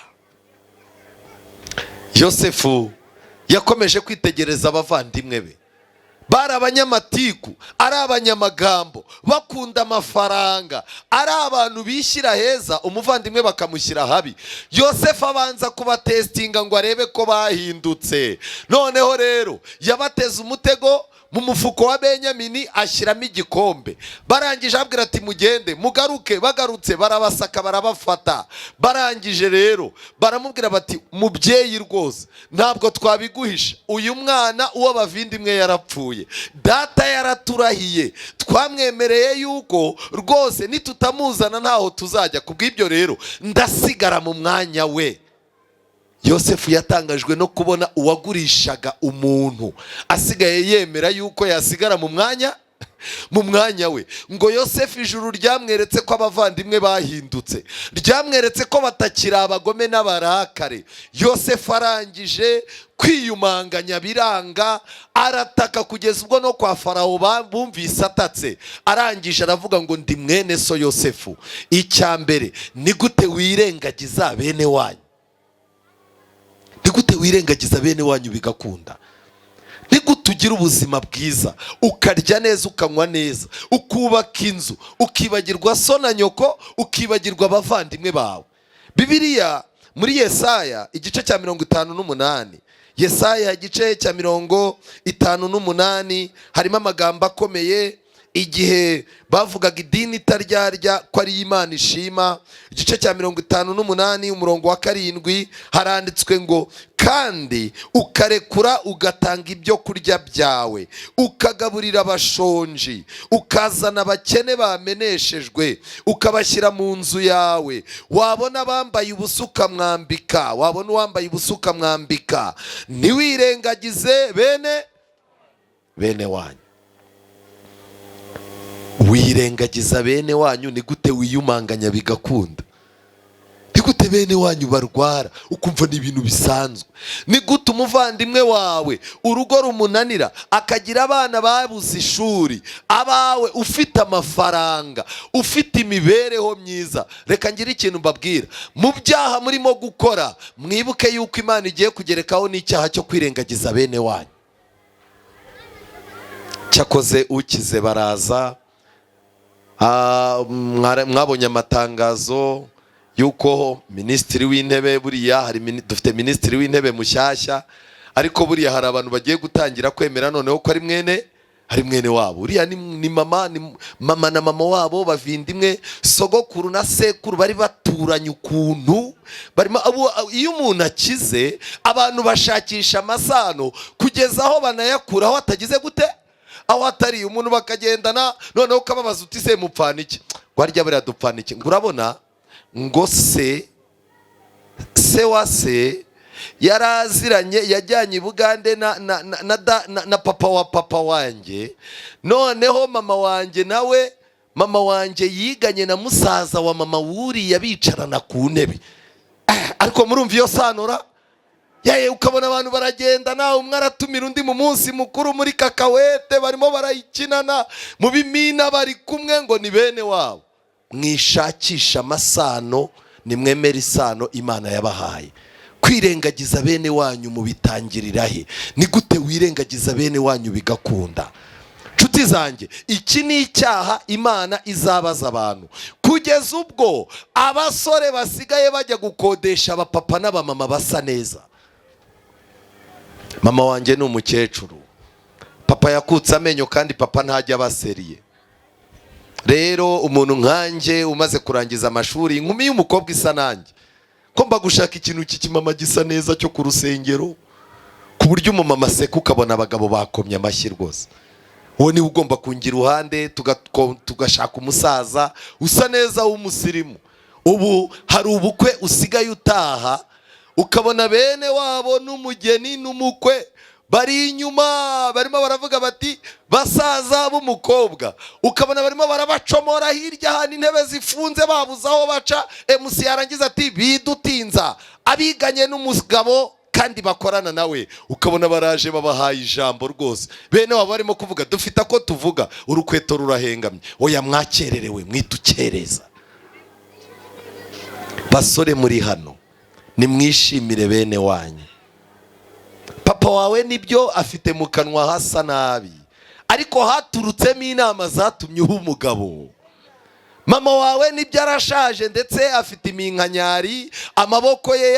Yosefu yakomeje kwitegereza abavandimwe be. Bari abanyamatiku, ari abanyamagambo, bakunda amafaranga, ari abantu bishyira heza, umuvandimwe bakamushyira habi. Yosefu abanza kubatestinga ngo arebe ko bahindutse. Noneho rero yabateze umutego mu mufuko wa Benyamini, ashyiramo igikombe. Barangije abwira ati mugende mugaruke. Bagarutse barabasaka barabafata. Barangije rero baramubwira bati mubyeyi rwose ntabwo twabiguhisha, uyu mwana uwo bavindimwe yarapfuye, data yaraturahiye, twamwemereye yuko rwose nitutamuzana ntaho tuzajya. Kubw'ibyo rero ndasigara mu mwanya we. Yosefu yatangajwe no kubona uwagurishaga umuntu asigaye yemera yuko yasigara mu mwanya we. Ngo Yosefu ijuru ryamweretse ko abavandimwe bahindutse, ryamweretse ko batakiri abagome n'abarakare. Yosefu arangije kwiyumanganya biranga, arataka kugeza ubwo no kwa Farawo bumvise atatse. Arangije aravuga ngo ndi mwene so Yosefu. Icya mbere, ni gute wirengagiza bene wanyu? Ni gute wirengagiza bene wanyu bigakunda? nigute ugira ubuzima bwiza, ukarya neza, ukanywa neza, ukubaka inzu, ukibagirwa so na nyoko, ukibagirwa abavandimwe bawe. Bibiliya muri Yesaya igice cya 58, Yesaya igice cya 58 harimo amagambo akomeye. Igihe bavugaga idini itaryarya ko ari Imana ishima, igice cya 58 umurongo wa 7 haranditswe ngo, kandi ukarekura ugatanga ibyo kurya byawe, ukagaburira abashonji, ukazana abakene bameneshejwe, ukabashyira mu nzu yawe. Wabona abambaye ubusa ukamwambika, wabona uwambaye ubusa ukamwambika. Ntiwirengagize bene wanyu. Wirengagiza bene wanyu, ni gute wiyumanganya bigakunda? Ni gute bene wanyu barwara ukumva ni ibintu bisanzwe? Ni gute umuvandimwe wawe urugo rumunanira akagira abana babuze ishuri, abawe ufite amafaranga, ufite imibereho myiza? Reka ngire ikintu mbabwira, mu byaha murimo gukora mwibuke yuko Imana igiye kugerekaho n'icyaha cyo kwirengagiza bene wanyu. Cyakoze ukize baraza, mwabonye amatangazo yuko minisitiri w'intebe, buriya dufite minisitiri w'intebe mushyashya, ariko buriya hari abantu bagiye gutangira kwemera noneho ko ari mwene wabo. Buriya ni mama na mama wabo bavindimwe, sogokuru na sekuru bari baturanye ukuntu. Iyo umuntu akize abantu bashakisha amasano kugeza aho banayakura aho atagize gute, aho atari. Umuntu bakagendana noneho ukababaza uti se mupfana iki? Warya buriya dupfana iki? Urabona ngo se wa se yaraziranye, yajyanye i Bugande na papa wa papa wanjye. Noneho mama wanjye yiganye na musaza wa mama wuriya, bicarana ku ntebe. Ariko murumva iyo sanura? Ukabona abantu baragendana, umwe aratumira undi mu munsi mukuru muri kakawete, barimo barayikinana mu bimina, bari kumwe, ngo ni bene wabo. Mwishakisha amasano, nimwemera isano Imana yabahaye. Kwirengagiza bene wanyu mubitangirira he? Ni gute wirengagiza bene wanyu bigakunda? Nshuti zanjye, iki ni icyaha Imana izabaza abantu, kugeza ubwo abasore basigaye bajya gukodesha abapapa n'abamama basa neza. Mama wanjye ni umukecuru, papa yakutse amenyo kandi papa ntajya abaseriye. Rero umuntu nkanjye umaze kurangiza amashuri, inkumi y'umukobwa isa nanjye, ko mba gushaka ikintu kikimama gisa neza cyo ku rusengero, ku buryo umumama aseka ukabona abagabo bakomye amashyi rwose. Uwo niwe ugomba kungira uruhande, tugashaka umusaza usa neza w'umusirimu. Ubu hari ubukwe usigaye utaha ukabona bene wabo n'umugeni n'umukwe bari inyuma, barimo baravuga bati basaza b'umukobwa. Ukabona barimo barabacomora hirya, hano intebe zifunze babuze aho baca. MC yarangiza ati bidutinza, abiganye n'umugabo kandi bakorana nawe. Ukabona baraje babahaye ijambo rwose. Bene wabo barimo kuvuga dufite ko tuvuga, urukweto rurahengamye. Oya mwakererewe, mwitukereza. Basore muri hano, nimwishimire bene wanyu. Papa wawe nibyo afite mu kanwa hasa nabi, ariko haturutsemo inama zatumye uba umugabo. Mama wawe nibyo arashaje ndetse afite iminkanyari, amaboko ye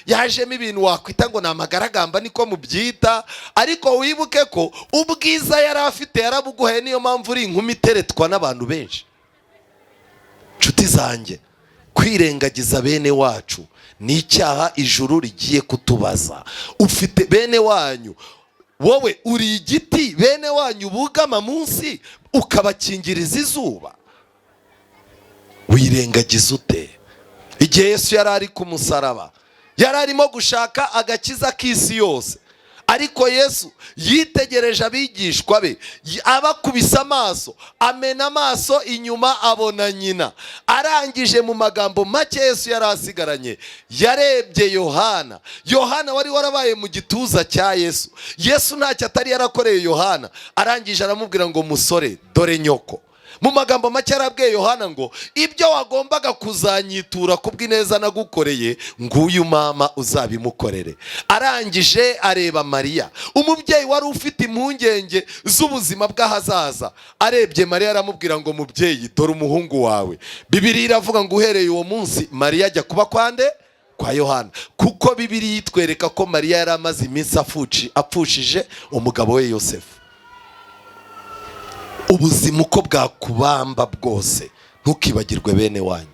yajemo ibintu wakwita ngo ni amagaragamba, niko mubyita. Ariko wibuke ko ubwiza yari afite yarabuguhaye, niyo mpamvu uri inkumi iteretwa n'abantu benshi. Nshuti zanjye, kwirengagiza bene wacu ni icyaha ijuru rigiye kutubaza. Ufite bene wanyu, wowe uri igiti bene wanyu bugama munsi ukabakingiriza izuba. Wirengagiza ute? Igihe Yesu yari ari ku musaraba, yari arimo gushaka agakiza k'isi yose, ariko Yesu yitegereje abigishwa be, abakubise amaso, amena amaso inyuma abona nyina. Arangije mu magambo make Yesu yari asigaranye, yarebye Yohana. Yohana wari warabaye mu gituza cya Yesu. Yesu ntacyo atari yarakoreye Yohana. Arangije aramubwira ngo musore, dore nyoko. mu magambo make arabwiye Yohana ngo ibyo wagombaga kuzanyitura kubw'ineza nagukoreye nguyu mama uzabimukorere. Arangije areba Mariya, umubyeyi wari ufite impungenge z'ubuzima bw'ahazaza. Arebye Mariya aramubwira ngo mubyeyi, dore umuhungu wawe. Bibiliya iravuga ngo uhereye uwo munsi Mariya ajya kuba kwande? Kwa Yohana. Kuko Bibiliya itwereka ko Mariya yari amaze iminsi apfushije umugabo we Yosefu. Ubuzima uko bwakubamba bwose, ntukibagirwe bene wanyu.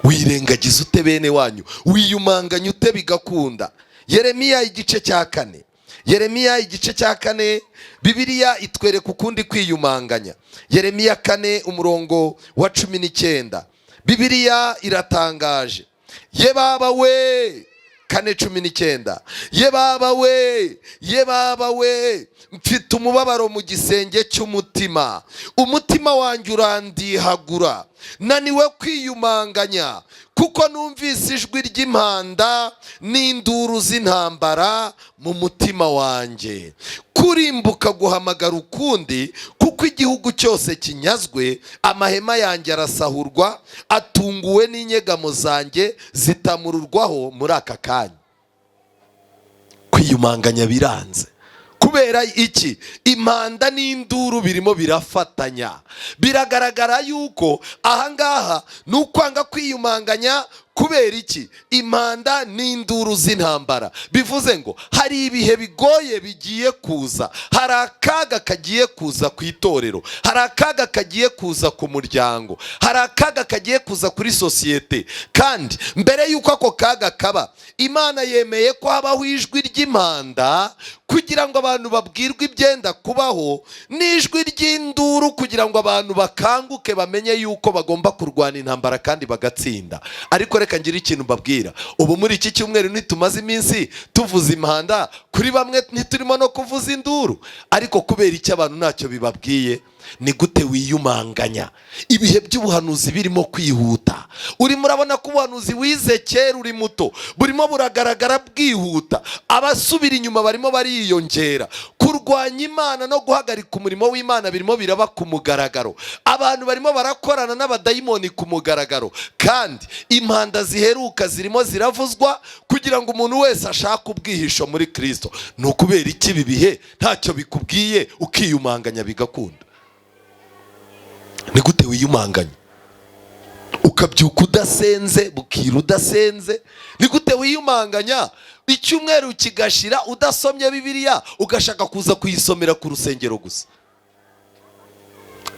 Wirengagiza ute bene wanyu, wiyumanganya ute bigakunda. Yeremiya igice cya 4. Yeremiya igice cya 4, Bibiliya itwereka ukundi kwiyumanganya. Yeremiya 4 umurongo wa 19. Bibiliya iratangaje. Ye baba we, 4:19. Ye baba we, ye baba we, mfite umubabaro mu gisenge cy'umutima, umutima wanjye urandihagura, naniwe kwiyumanganya, kuko numvise ijwi ry'impanda n'induru z'intambara mu mutima wanjye. Kurimbuka guhamagara ukundi, kuko igihugu cyose kinyazwe, amahema yanjye arasahurwa, atunguwe n'inyegamo zanjye zitamururwaho muri aka kanya. Kwiyumanganya biranze. Kubera iki? Impanda n'induru birimo birafatanya. Biragaragara yuko ahangaha nukwanga kwiyumanganya. Kubera iki? Impanda n'induru z'intambara. Bivuze ngo hari ibihe bigoye bigiye kuza, hari akaga kagiye kuza ku itorero, hari akaga kagiye kuza ku muryango, hari akaga kagiye kuza kuri sosiyete. Kandi mbere yuko ako kaga kaba, Imana yemeye ko habaho ijwi ry'impanda kugira ngo abantu babwirwe ibyenda kubaho, n'ijwi ry'induru kugira ngo abantu bakanguke bamenye yuko bagomba kurwana intambara kandi bagatsinda. Ariko reka ngira ikintu mbabwira, ubu muri iki cyumweru ntitumaze iminsi tuvuza impanda, kuri bamwe ntiturimo no kuvuza induru. Ariko kubera iki abantu ntacyo bibabwiye? Ni gute wiyumanganya? Ibihe by'ubuhanuzi birimo kwihuta. Urimo urabona ko ubuhanuzi wize kera uri muto burimo buragaragara bwihuta. Abasubira inyuma barimo bariyongera. Kurwanya Imana no guhagarika umurimo w'Imana birimo biraba ku mugaragaro. Abantu barimo barakorana n'abadayimoni ku mugaragaro. Kandi impanda ziheruka zirimo ziravuzwa kugira ngo umuntu wese ashake ubwihisho muri Kristo. Ni ukubera iki ibi bihe ntacyo bikubwiye ukiyumanganya bigakunda? Ni gute wiyumanganya? Ukabyuka udasenze, bukira udasenze. Ni gute wiyumanganya icyumweru kigashira udasomye Bibiliya, ugashaka kuza kuyisomera ku rusengero gusa?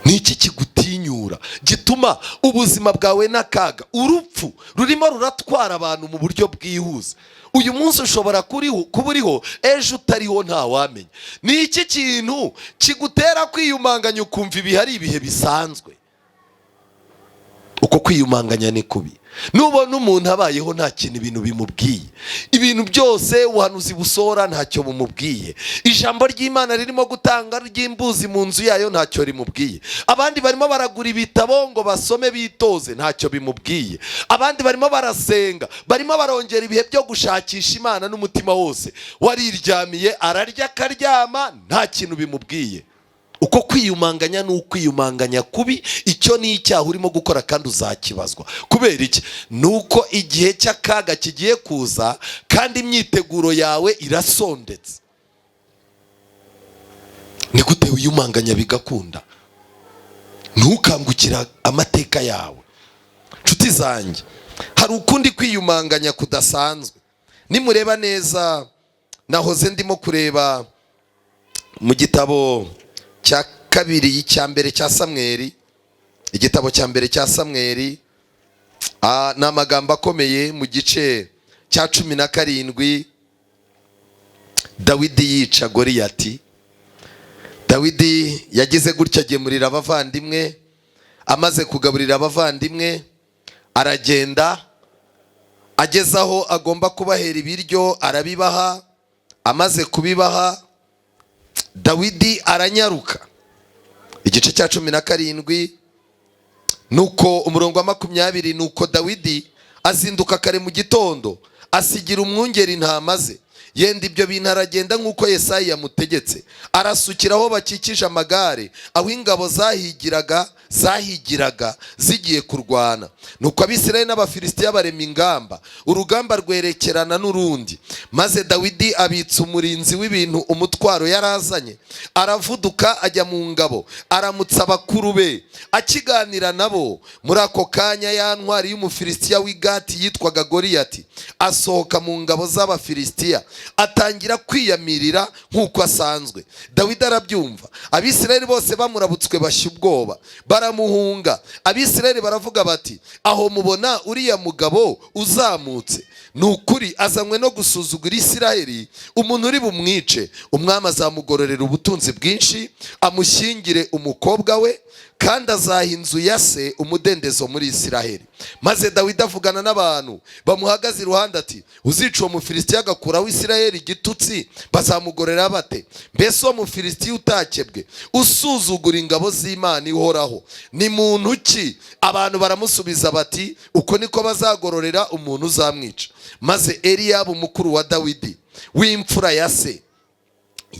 Niki kigutinyura gituma ubuzima bwawe n'akaga, urupfu rurimo ruratwara abantu mu buryo bwihuse? Uyu munsi ushobora kuba uriho, ejo utariho ntawamenya. Ni iki kintu kigutera kwiyumanganya ukumva ibi hari ibihe bisanzwe? Uko kwiyumanganya ni kubi. Nubona umuntu abayeho nta kintu ibintu bimubwiye, ibintu byose ubuhanuzi busohora ntacyo bumubwiye, ijambo ry'Imana ririmo gutanga ry'imbuzi mu nzu yayo ntacyo rimubwiye, abandi barimo baragura ibitabo ngo basome bitoze ntacyo bimubwiye, abandi barimo barasenga, barimo barongera ibihe byo gushakisha Imana n'umutima wose, wariryamiye ararya akaryama nta kintu bimubwiye. Uko kwiyumanganya ni ukwiyumanganya kubi. Icyo ni icyaha urimo gukora kandi uzakibazwa. Kubera iki? Nuko igihe cy'akaga kigiye kuza kandi imyiteguro yawe irasondetse. Ni gute wiyumanganya bigakunda? Ntukangukira amateka yawe. Nshuti zanjye, hari ukundi kwiyumanganya kudasanzwe. Nimureba neza, nahoze ndimo kureba mu gitabo cya kabiri cya mbere cya Samweli, igitabo cya mbere cya Samweli, ni amagambo akomeye mu gice cya 17. Dawidi yica Goliyati. Dawidi yagize gutya agemurira abavandimwe, amaze kugaburira abavandimwe aragenda, ageze aho agomba kubahera ibiryo arabibaha. Amaze kubibaha, Dawidi aranyaruka. Igice cya 17 nuko umurongo wa 20, nuko Dawidi azinduka kare mu gitondo asigira umwungeri intama ze, yenda ibyo bintu aragenda nk'uko Yesayi yamutegetse, arasukira aho bakikije amagare, aho ingabo zahigiraga zigiye kurwana. Nuko Abisirayeli n'Abafilisitiya barema ingamba, urugamba rwerekerana n'urundi. Maze Dawidi abitsa umurinzi w'ibintu umutwaro yarazanye, aravuduka ajya mu ngabo, aramutsa abakuru be. Akiganira nabo, muri ako kanya ya ntwari y'Umufilisitiya w'i Gati yitwaga Goliyati asohoka mu ngabo z'Abafilisitiya, atangira kwiyamirira nk'uko asanzwe. Dawidi arabyumva, Abisirayeli bose bamurabutswe bashya ubwoba, baramuhunga. Abisirayeli baravuga bati, aho mubona uriya mugabo uzamutse, ni ukuri azanywe no gusuzugura Isirayeli, umuntu uri bumwice. Umwami azamugororera ubutunzi bwinshi, amushyingire umukobwa we, kandi azaha inzu ya se umudendezo muri Isirayeli. Maze Dawidi avugana n'abantu bamuhagaze iruhande ati, uzica uwo Mufilisitiya agakuraho Isirayeli igitutsi, bazamugorera bate? Mbese uwo Mufilisitiya utakebwe, usuzugura ingabo z'Imana ihoraho, ni muntu ki? Abantu baramusubiza bati, uko niko bazagororera umuntu uzamwica. Maze Eliyabu mukuru wa Dawidi w'imfura ya se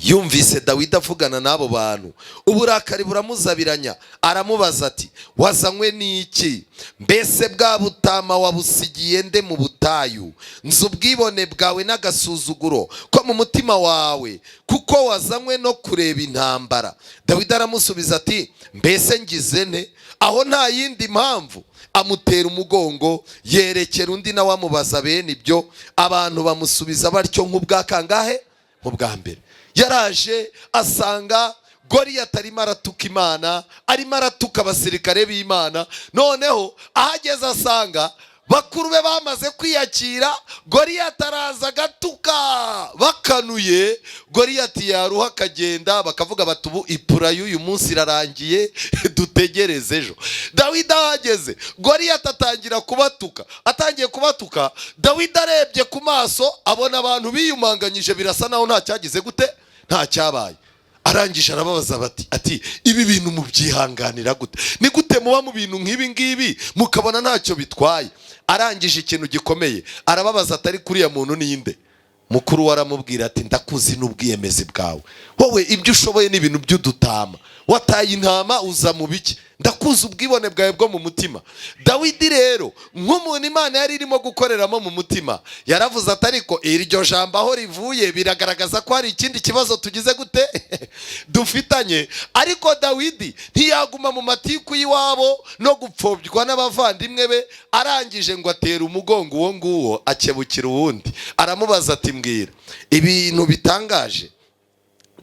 yumvise Dawidi avugana n'abo bantu, uburakari buramuzabiranya, aramubaza ati, wazanywe n'iki? Mbese bwa butama wabusigiye nde mu butayu? Nzi ubwibone bwawe n'agasuzuguro ko mu mutima wawe, kuko wazanywe no kureba intambara. Dawidi aramusubiza ati, mbese ngize nte? Aho nta yindi mpamvu. Amutera umugongo, yerekera undi nawe amubaza bene ibyo. Abantu bamusubiza batyo nk'ubwa kangahe? Nk'ubwa mbere. Yaraje asanga Goliyati arimo aratuka Imana, arimo aratuka abasirikare b'Imana. Noneho ahageze asanga bakuru be bamaze kwiyakira, Goliyati araza agatuka bakanuye. Goliyati yaruha akagenda, bakavuga bati, ubu ipura y'uyu munsi irarangiye, dutegereze ejo. Dawidi ahageze, Goliyati atangira kubatuka. Atangiye kubatuka, Dawidi arebye ku maso abona abantu biyumanganyije, birasa naho nta cyagize gute, nta cyabaye. Arangije arababaza ati, ibi bintu mubyihanganira gute? Ni gute muba mu bintu nk'ibi ngibi mukabona ntacyo bitwaye? Arangije ikintu gikomeye arababaza atari kuriya muntu ninde? Mukuru we aramubwira ati, ndakuzi n'ubwiyemezi bwawe, wowe ibyo ushoboye ni ibintu by'udutama, wataye intama uza mu biki, ndakuzi ubwibone bwawe bwo mu mutima. Dawidi rero nk'umuntu Imana yari irimo gukoreramo mu mutima, yaravuze ati, ariko iryo jambo aho rivuye biragaragaza ko hari ikindi kibazo tugize gute dufitanye. Ariko Dawidi ntiyaguma mu matiku y'iwabo no gupfobya n'abavandimwe be. Arangije ngo atera umugongo uwo nguwo, akebukira uwundi, aramubaza ati, mbwira ibintu bitangaje.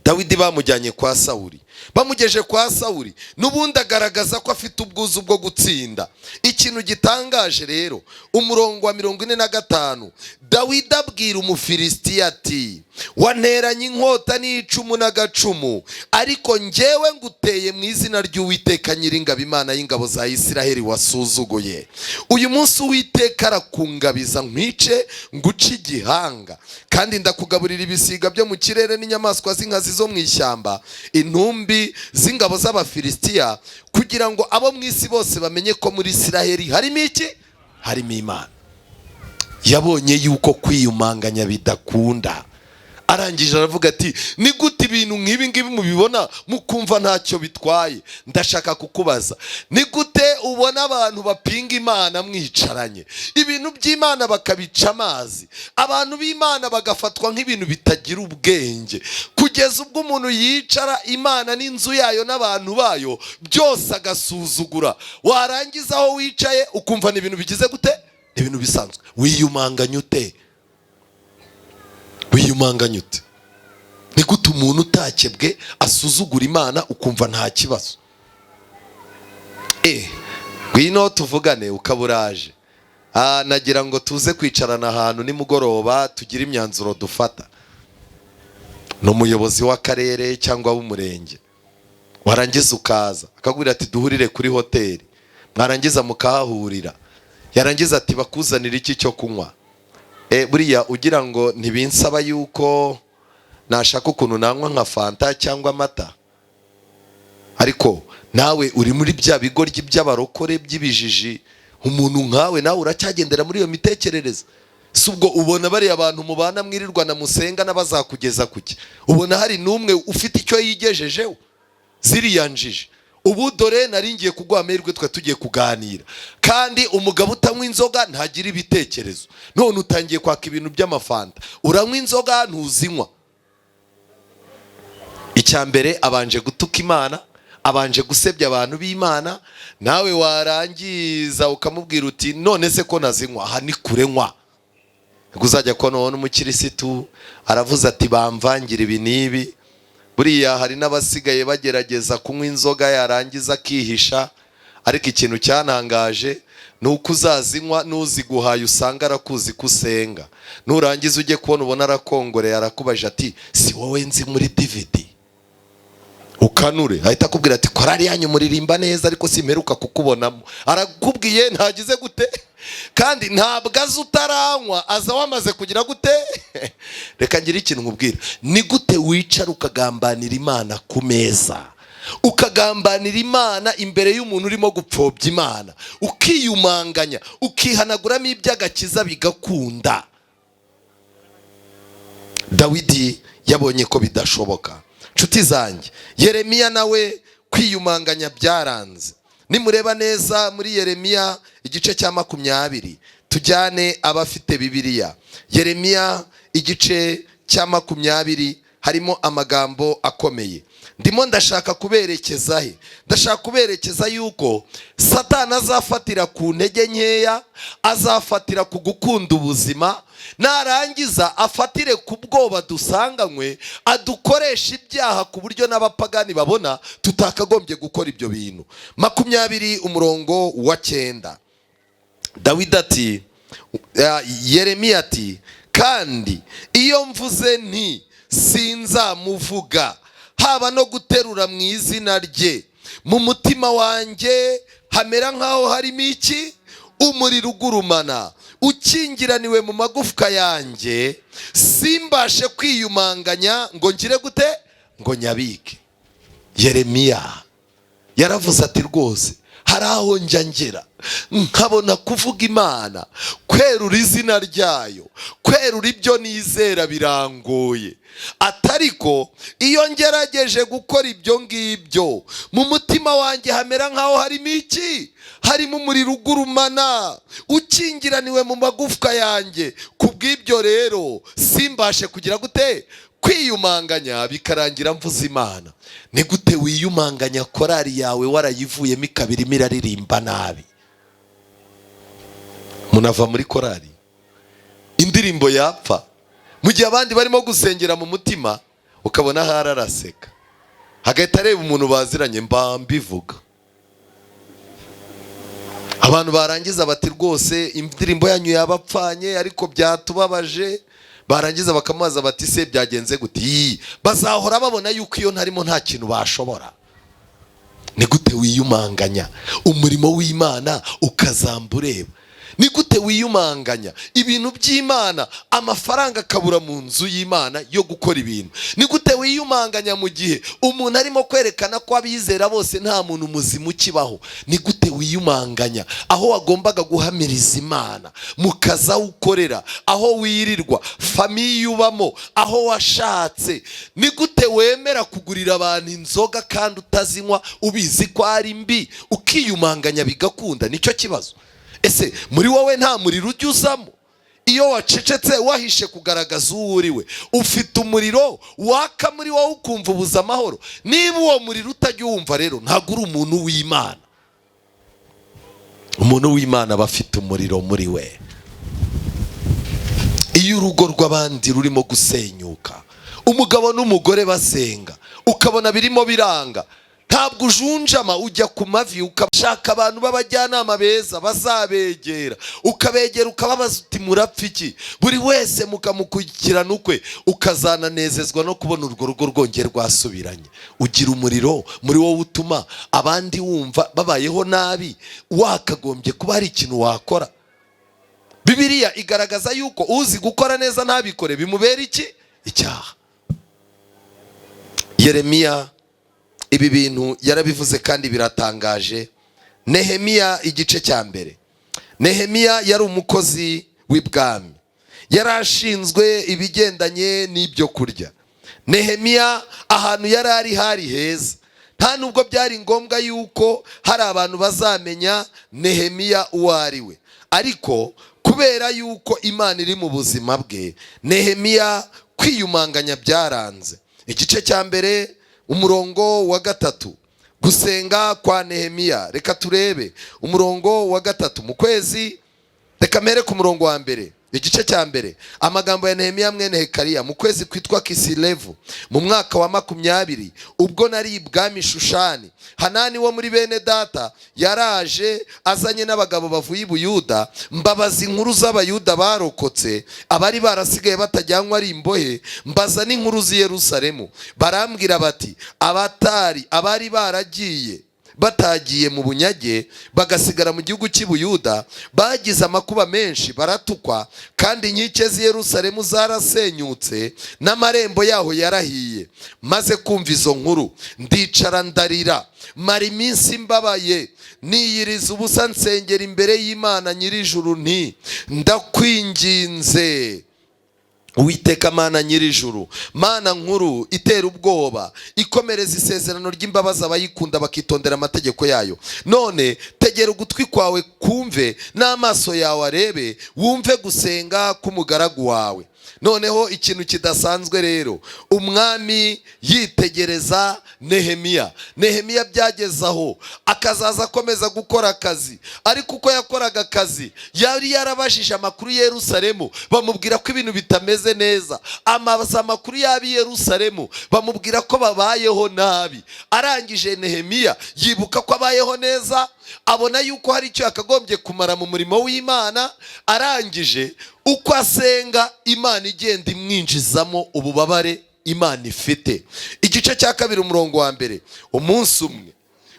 Dawidi bamujyanye kwa Sawuli, bamugeje kwa Sawuli, n'ubundi agaragaza ko afite ubwuzu bwo gutsinda. Ikintu gitangaje rero, umurongo wa 45, Dawidi abwira Umufilisitiya ati, wanteranye inkota n'icumu n'agacumu, ariko njyewe nguteye mu izina ry'Uwiteka Nyiringabo, Imana y'ingabo za Isirayeli wasuzuguye. Uyu munsi Uwiteka arakungabiza nkwice, nguce igihanga, kandi ndakugaburira ibisiga byo mu kirere n'inyamaswa z'inkazi zo mu ishyamba, intumbi z'ingabo z'Abafilisitiya, kugira ngo abo mu isi bose bamenye ko muri Isirayeli harimo iki? Harimo Imana. Yabonye yuko kwiyumanganya bidakunda. Arangije aravuga ati, ni gute ibintu nk'ibi ngibi mubibona mukumva ntacyo bitwaye? Ndashaka kukubaza, ni gute ubona abantu bapinga Imana mwicaranye, ibintu by'Imana bakabica amazi, abantu b'Imana bagafatwa nk'ibintu bitagira ubwenge, kugeza ubwo umuntu yicara Imana n'inzu yayo n'abantu bayo byose agasuzugura, warangiza aho wicaye ukumva ni ibintu bigize gute? Ibintu bisanzwe. Wiyumanganya ute? Wiyumanganya ute? Ni gute umuntu utakebwe asuzugura Imana ukumva nta kibazo? Ngwino tuvugane ukaburaje. Nagira ngo tuze kwicarana ahantu nimugoroba tugire imyanzuro dufata. N'umuyobozi w'akarere cyangwa w'umurenge, warangiza ukaza akagurira ati, duhurire kuri hoteli. Mwarangiza mukahahurira, yarangiza ati, bakuzanira iki cyo kunywa? Buriya ugira ngo ntibinsaba yuko nashaka ukuntu nanywa nka fanta cyangwa amata? Ariko nawe uri muri bya bigoryi by'abarokore by'ibijiji. Umuntu nkawe nawe uracyagendera muri iyo mitekerereze. si ubwo ubona bariya abantu mubana mwirirwa na musenga n'abazakugeza kuki? Ubona hari n'umwe ufite icyo yigejejeho? Ziriya njiji. Ubu dore naringiye kuguha amahirwe twa tugiye kuganira, kandi umugabo utanywa inzoga ntagira ibitekerezo, none utangiye kwaka ibintu by'amafanta. Uranywa inzoga ntuzinywa. Icyambere abanje gutuka Imana, abanje gusebya abantu b'Imana. Nawe warangiza ukamubwira uti none se ko nazinywa, aha ni kure nywa. Uzajya kubona umukirisitu aravuze ati bamvangira ibi n'ibi. Buriya hari n'abasigaye bagerageza kunywa inzoga yarangiza akihisha, ariko ikintu cyanangaje ni uko uzazinywa n'uziguhaye usanga arakuzi kusenga. Nurangiza ujye kubona ubona arakongoreye arakubaje ati si wowe nzi muri DVD? Ukanure ahita akubwira ati korari yanyu muririmba neza ariko simperuka kukubonamo. Arakubwiye ntagize gute? Kandi ntabwo azi utaranywa, aza wamaze kugira gute? Reka ngira ikintu nkubwira, ni gute wicara ukagambanira Imana ku meza, ukagambanira Imana imbere y'umuntu urimo gupfobya Imana, ukiyumanganya, ukihanaguramo iby'agakiza bigakunda. Dawidi yabonye ko bidashoboka. Nshuti zanjye, Yeremiya nawe kwiyumanganya byaranze. Nimureba neza muri Yeremiya igice cya 20, tujyane abafite Bibiliya. Yeremiya igice cya 20 harimo amagambo akomeye. Ndimo ndashaka kuberekeza he? Ndashaka kuberekeza yuko Satani azafatira ku ntege nkeya, azafatira ku gukunda ubuzima, narangiza afatire ku bwoba dusanganywe, adukoresha ibyaha ku buryo n'abapagani babona tutakagombye gukora ibyo bintu. 20 umurongo wa 9. Dawidi ati, Yeremiya ati, kandi iyo mvuze nti sinzamuvuga, haba no guterura mu izina rye, mu mutima wanjye hamera nkaho harimo iki? Umuriro ugurumana ukingiraniwe mu magufwa yanjye, simbashe kwiyumanganya ngo ngire gute? Ngo nyabike. Yeremiya yaravuze ati rwose hari aho njya ngera nkabona kuvuga Imana, kwerura izina ryayo, kwerura ibyo nizera birangoye. Atariko iyo ngerageje gukora ibyo ngibyo, mu mutima wanjye hamera nkaho harimo iki? Harimo umuriro ugurumana ukingiraniwe mu magufwa yanjye. Kubw'ibyo rero simbashe kugira gute? Kwiyumanganya, bikarangira mvuze Imana. Ni gute wiyumanganya korari yawe warayivuyemo ikabiri miraririmba nabi? Munava muri korari, indirimbo yapfa, mu gihe abandi barimo gusengera mu mutima, ukabona hararaseka, hagahita areba umuntu baziranye mbivuga. Abantu barangiza bati rwose indirimbo yanyu yabapfanye ariko byatubabaje. Barangiza bakamubaza bati se byagenze gute? Bazahora babona yuko iyo ntarimo nta kintu bashobora. Ni gute wiyumanganya umurimo w'Imana ukazamba ureba? Ni gute wiyumanganya ibintu by'Imana, amafaranga akabura mu nzu y'Imana yo gukora ibintu? Ni gute wiyumanganya mu gihe umuntu arimo kwerekana ko abizera bose nta muntu muzima ukibaho? Ni gute wiyumanganya aho wagombaga guhamiriza Imana, mu kazi aho ukorera, aho wirirwa, famiye ubamo, aho washatse? Ni gute wemera kugurira abantu inzoga kandi utazinywa, ubizi ko ari mbi, ukiyumanganya bigakunda? Nicyo kibazo. Ese muri wowe nta muriro ujya uzamo? Iyo wacecetse wahishe kugaragaza uwo uriwe, ufite umuriro waka muri wowe ukumva ubuza amahoro. Niba uwo muriro utajya uwumva, rero ntabwo uri umuntu w'Imana. Umuntu w'Imana aba afite umuriro muri we. Iyo urugo rw'abandi rurimo gusenyuka, umugabo n'umugore basenga, ukabona birimo biranga, ntabwo ujunjama, ujya ku mavi ukashaka abantu b'abajyanama beza bazabegera, ukabegera ukababaza uti murapfa iki? Buri wese mukamukurikirana ukwe, ukazananezezwa no kubona urwo rugo rwongera rwasubiranye. Ugira umuriro muri wowe utuma abandi wumva babayeho nabi, wakagombye kuba hari ikintu wakora. Bibiliya igaragaza yuko uzi gukora neza ntabikore bimubera iki? Icyaha. Yeremiya ibi bintu yarabivuze kandi biratangaje. Nehemiya igice cya 1. Nehemiya yari umukozi w'ibwami. yari ashinzwe ibigendanye n'ibyo kurya. Nehemiya ahantu yari ari hari heza, nta nubwo byari ngombwa yuko hari abantu bazamenya Nehemiya uwo ari we, ariko kubera yuko Imana iri mu buzima bwe, Nehemiya kwiyumanganya byaranze. Igice cya mbere umurongo wa 3, gusenga kwa Nehemiya. Reka turebe umurongo wa 3 mu kwezi, reka mere ku murongo wa mbere. Igice cya mbere, amagambo ya Nehemiya mwene Hekariya mu kwezi kwitwa Kisilevu mu mwaka wa 20, ubwo nari ibwami Shushani, Hanani wo muri bene data yaraje azanye n'abagabo bavuye i Buyuda, mbabaza inkuru z'abayuda barokotse, abari barasigaye batajyanwa ari imbohe, mbaza n'inkuru z'i Yerusalemu. Barambwira bati abari baragiye batagiye mu bunyage bagasigara mu gihugu cy'i Buyuda bagize amakuba menshi, baratukwa, kandi inkike z'i Yerusalemu zarasenyutse n'amarembo yaho yarahiye. Maze kumva izo nkuru ndicara ndarira, mara iminsi mbabaye, niyiriza ubusa nsengera imbere y'Imana nyir'ijuru nti ndakwinginze Uwiteka Mana nyir'ijuru, Mana nkuru itera ubwoba, ikomereza isezerano ry'imbabazi abayikunda bakitondera amategeko yayo. None tegera ugutwi kwawe kumve, n'amaso yawe arebe, wumve gusenga k'umugaragu wawe. Noneho ikintu kidasanzwe rero, umwami yitegereza Nehemiya. Nehemiya byagezaho akazaza akomeza gukora akazi, ariko uko yakoraga akazi yari yarabashije amakuru i Yerusalemu, bamubwira ko ibintu bitameze neza. Amabaza amakuru y'ab'i Yerusalemu, bamubwira ko babayeho nabi. Arangije Nehemiya yibuka ko abayeho neza, abona yuko hari icyo yakagombye kumara mu murimo w'Imana. Arangije uko asenga, Imana igenda imwinjizamo ububabare Imana ifite. Igice cya 2 umurongo wa mbere, umunsi umwe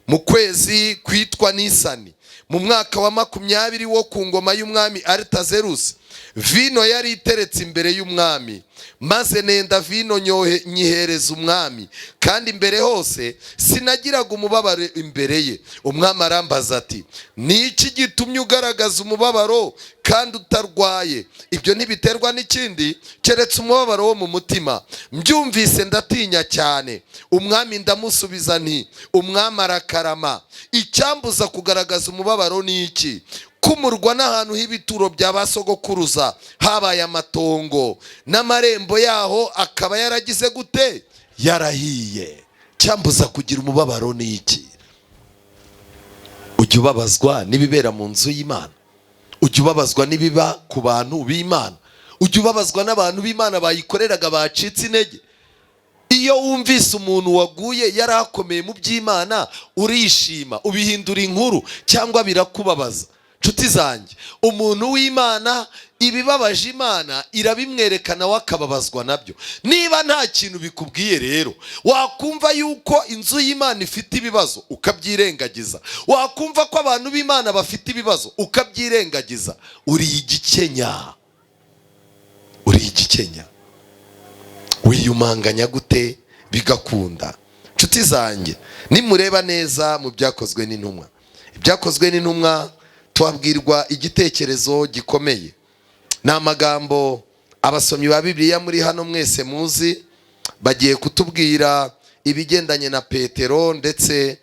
mu kwezi kwitwa Nisani mu mwaka wa 20 wo ku ngoma y'umwami Aritazerusi, vino yari iteretse imbere y'umwami, maze nenda vino nyihereza umwami, kandi imbere hose sinagiraga umubabaro imbere ye. Umwami arambaza ati, niki gitumye ugaragaza umubabaro kandi utarwaye? Ibyo ntibiterwa n'ikindi keretse umubabaro wo mu mutima. Mbyumvise ndatinya cyane. Umwami ndamusubiza nti, umwami arakarama, icyambuza kugaragaza umubabaro ni iki? Kumurwa n'ahantu h'ibituro bya basogokuruza habaye amatongo, n'amarembo yaho akaba yaragize gute? Yarahiye. Cyambuza kugira umubabaro ni iki? Ujya ubabazwa n'ibibera mu nzu y'Imana, ujya ubabazwa n'ibiba ku bantu b'Imana, ujya ubabazwa n'abantu b'Imana bayikoreraga bacitse intege. Iyo wumvise umuntu waguye yarakomeye mu by'Imana, urishima, ubihindura inkuru, cyangwa birakubabaza. Nshuti zanjye, umuntu w'Imana ibibabaje Imana irabimwerekana, wakababazwa nabyo. Niba nta kintu bikubwiye rero, wakumva yuko inzu y'Imana ifite ibibazo ukabyirengagiza, wakumva ko abantu b'Imana bafite ibibazo ukabyirengagiza, uri igikenya. Wiyumanganya gute bigakunda? Nshuti zanjye, nimureba neza mu byakozwe n'intumwa, ibyakozwe n'intumwa twabwirwa igitekerezo gikomeye. Ni amagambo abasomyi ba Bibiliya muri hano mwese muzi, bagiye kutubwira ibigendanye na Petero ndetse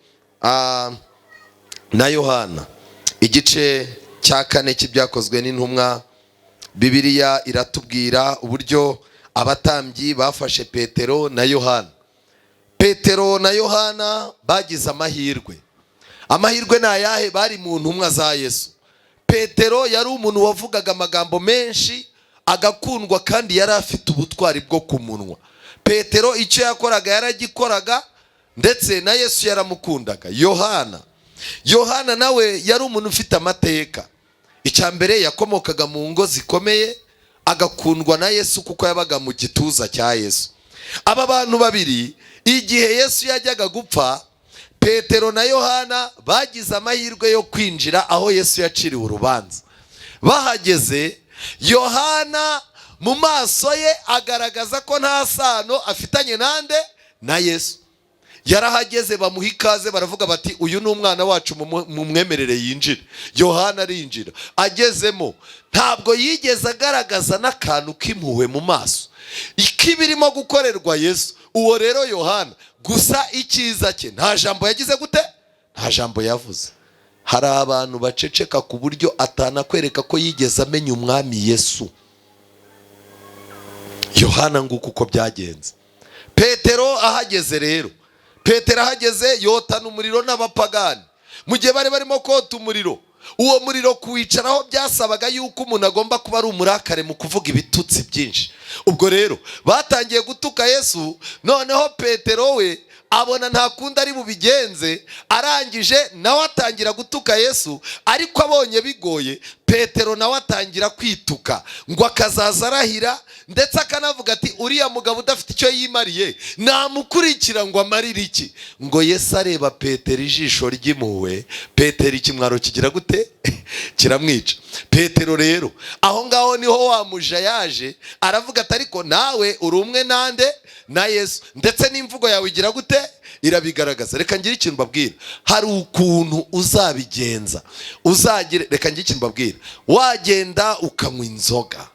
na Yohana. Igice cya 4 cy'ibyakozwe n'intumwa, Bibiliya iratubwira uburyo abatambyi bafashe Petero na Yohana. Petero na Yohana bagize amahirwe. Amahirwe ni ayahe? Bari mu ntumwa za Yesu. Petero yari umuntu wavugaga amagambo menshi, agakundwa, kandi yari afite ubutwari bwo ku munwa. Petero icyo yakoraga yaragikoraga, ndetse na Yesu yaramukundaga. Yohana nawe yari umuntu ufite amateka. Icya mbere, yakomokaga mu ngo zikomeye, agakundwa na Yesu kuko yabaga mu gituza cya Yesu. Aba bantu babiri igihe Yesu yajyaga gupfa, Petero na Yohana bagize amahirwe yo kwinjira aho Yesu yaciriwe urubanza. Bahageze, Yohana mu maso ye agaragaza ko nta sano afitanye nande? Na Yesu. yarahageze bamuha ikaze, baravuga bati uyu ni umwana wacu, mumwemerere yinjire. Yohana arinjira. Agezemo ntabwo yigeze agaragaza n'akantu k'impuhwe mu maso ikibirimo gukorerwa Yesu. Uwo rero Yohana, gusa icyiza cye nta jambo yagize gute, nta jambo yavuze. Hari abantu baceceka ku buryo atanakwereka ko yigeze amenya umwami Yesu. Yohana nguko uko byagenze. Petero ahageze rero, Petero ahageze yotana umuriro n'abapagani. Mu gihe bari barimo kota umuriro, uwo muriro kuwicaraho byasabaga yuko umuntu agomba kuba ari umurakare mu kuvuga ibitutsi byinshi. Ubwo rero batangiye gutuka Yesu, noneho Petero we abona nta kundi ari bubigenze, arangije nawe atangira gutuka Yesu. Ariko abonye bigoye, Petero nawe atangira kwituka ngo akazaza arahira, ndetse akanavuga ati uriya mugabo udafite icyo yimariye namukurikira ngo amarire iki. Ngo Yesu areba Petero ijisho ry'impuhwe, Petero ikimwaro kigira gute kiramwica. Petero rero aho ngaho niho wamuja yaje, aravuga ati ariko nawe uri umwe nande na Yesu, ndetse n'imvugo yawe igira gute irabigaragaza. Reka ngire ikintu mbabwira, hari ukuntu uzabigenza, uzagire, reka ngire ikintu mbabwira, wagenda ukanywa inzoga,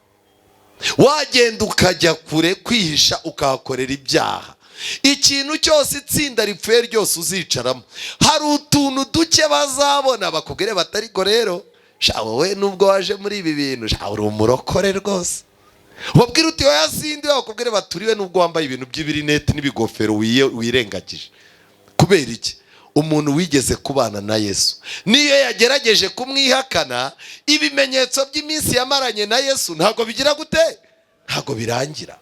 wagenda ukajya kure kwihisha ukahakorera ibyaha, ikintu cyose itsinda ripfuye ryose uzicaramo, hari utuntu duke bazabona bakubwire batariko rero sha wowe nubwo waje muri ibi bintu sha uri umurokore rwose. Wabwira uti oya sindi, bakubwire baturiwe nubwo wambaye ibintu by'ibirineti n'ibigofero wirengagije. Kubera iki? Umuntu wigeze kubana na Yesu niyo yagerageje kumwihakana, ibimenyetso by'iminsi yamaranye na Yesu ntago bigira gute, ntago birangira.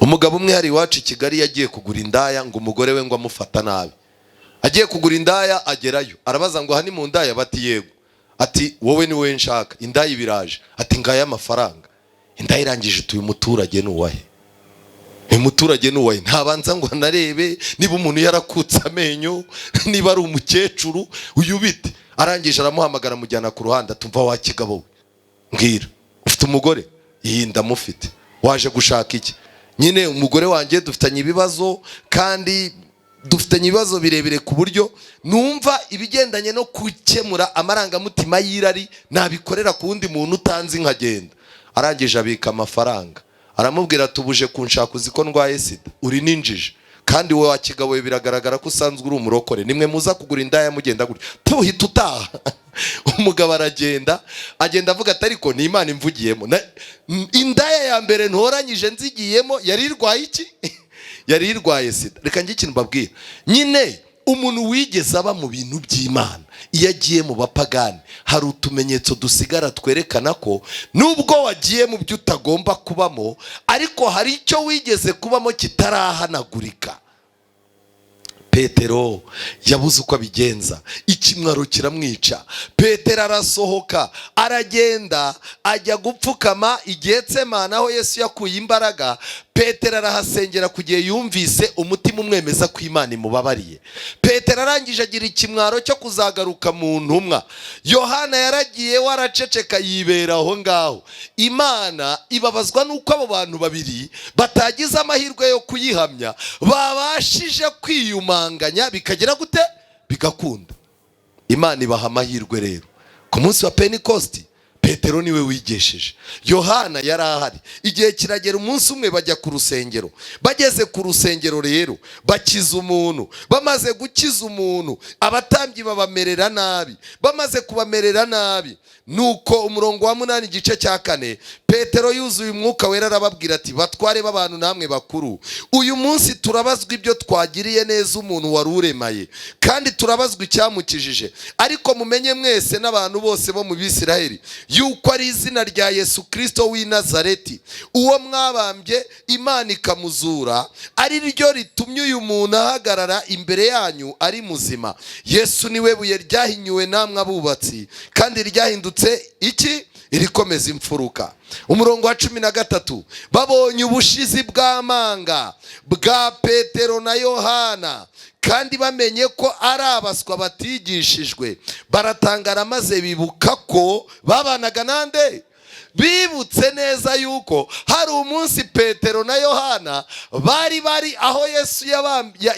Umugabo umwe hari iwacu i Kigali yagiye kugura indaya, ngo umugore we ngo amufata nabi. Agiye kugura indaya agerayo, arabaza ngo hani mu ndaya, bati yego. Ati wowe ni wowe nshaka. Indaya ibiraje. Ati ngaya amafaranga. Indaya irangije utuye umuturage nuwahe? Umuturage nuwahe? Ntabanza ngo narebe niba umuntu yarakutse amenyo, niba ari umukecuru, uyu bite. Arangije aramuhamagara mujyana ku ruhande, atumva wa kigabo we, mbwira ufite umugore? Iyi ndamufite. Waje gushaka iki? Nyine umugore wanjye dufitanye ibibazo, kandi dufitanye ibibazo birebire ku buryo numva ibigendanye no gukemura amarangamutima y'irari nabikorera ku wundi muntu utanzi nkagenda. Arangije abika amafaranga, aramubwira tubuje kunshaka uzi ko ndwaye sida, uri ninjije, kandi wowe wa kigabo we biragaragara ko usanzwe uri umurokore, nimwe muza kugura indaya mugenda gutya tuhita utaha. Umugabo aragenda, agenda avuga ati ariko ni Imana imvugiyemo. Indaya ya mbere ntoranyije nzigiyemo yari irwaye iki? Yari irwaye sida. Reka njye ikintu mbabwira, nyine umuntu wigeze aba mu bintu by'Imana iyo agiye mu bapagani, hari utumenyetso dusigara twerekana ko nubwo wagiye mu byo utagomba kubamo, ariko hari icyo wigeze kubamo kitarahanagurika. Petero yabuze uko abigenza, ikimwaro kiramwica. Petero arasohoka, aragenda ajya gupfukama i Getsemani aho Yesu yakuye imbaraga. Petero arahasengera kugiye yumvise umutima umwemeza ko Imana imubabariye. Petero arangije agira ikimwaro cyo kuzagaruka mu ntumwa. Yohana yaragiye waraceceka yibera aho ngaho. Imana ibabazwa nuko abo bantu babiri batagize amahirwe yo kuyihamya, babashije kwiyumanganya bikagira gute, bigakunda. Imana ibaha amahirwe rero. Ku munsi wa Pentecost Petero niwe wigesheje, Yohana yari ahari. Igihe kiragera umunsi umwe bajya ku rusengero. Bageze ku rusengero rero bakiza umuntu. Bamaze gukiza umuntu, abatambyi babamerera nabi. Bamaze kubamerera nabi, nuko umurongo wa 8 igice cya 4, Petero yuzuye umwuka wera arababwira ati batware b'abantu namwe bakuru, uyu munsi turabazwa ibyo twagiriye neza umuntu wari uremaye, kandi turabazwa icyamukijije. Ariko mumenye mwese n'abantu bose bo mu Bisiraheli yuko ari izina rya Yesu Kristo w'i Nazareti, uwo mwabambye Imana ikamuzura, ari ryo ritumye uyu muntu ahagarara imbere yanyu ari muzima. Yesu niwe buye ryahinyuwe namwe abubatsi, kandi ryahindutse iki? Irikomeza imfuruka. Umurongo wa 13, babonye ubushizi bw'amanga bwa Petero na Yohana, kandi bamenye ko ari abaswa batigishijwe, baratangara maze bibuka ko babanaga nande bibutse neza yuko hari umunsi Petero na Yohana bari aho Yesu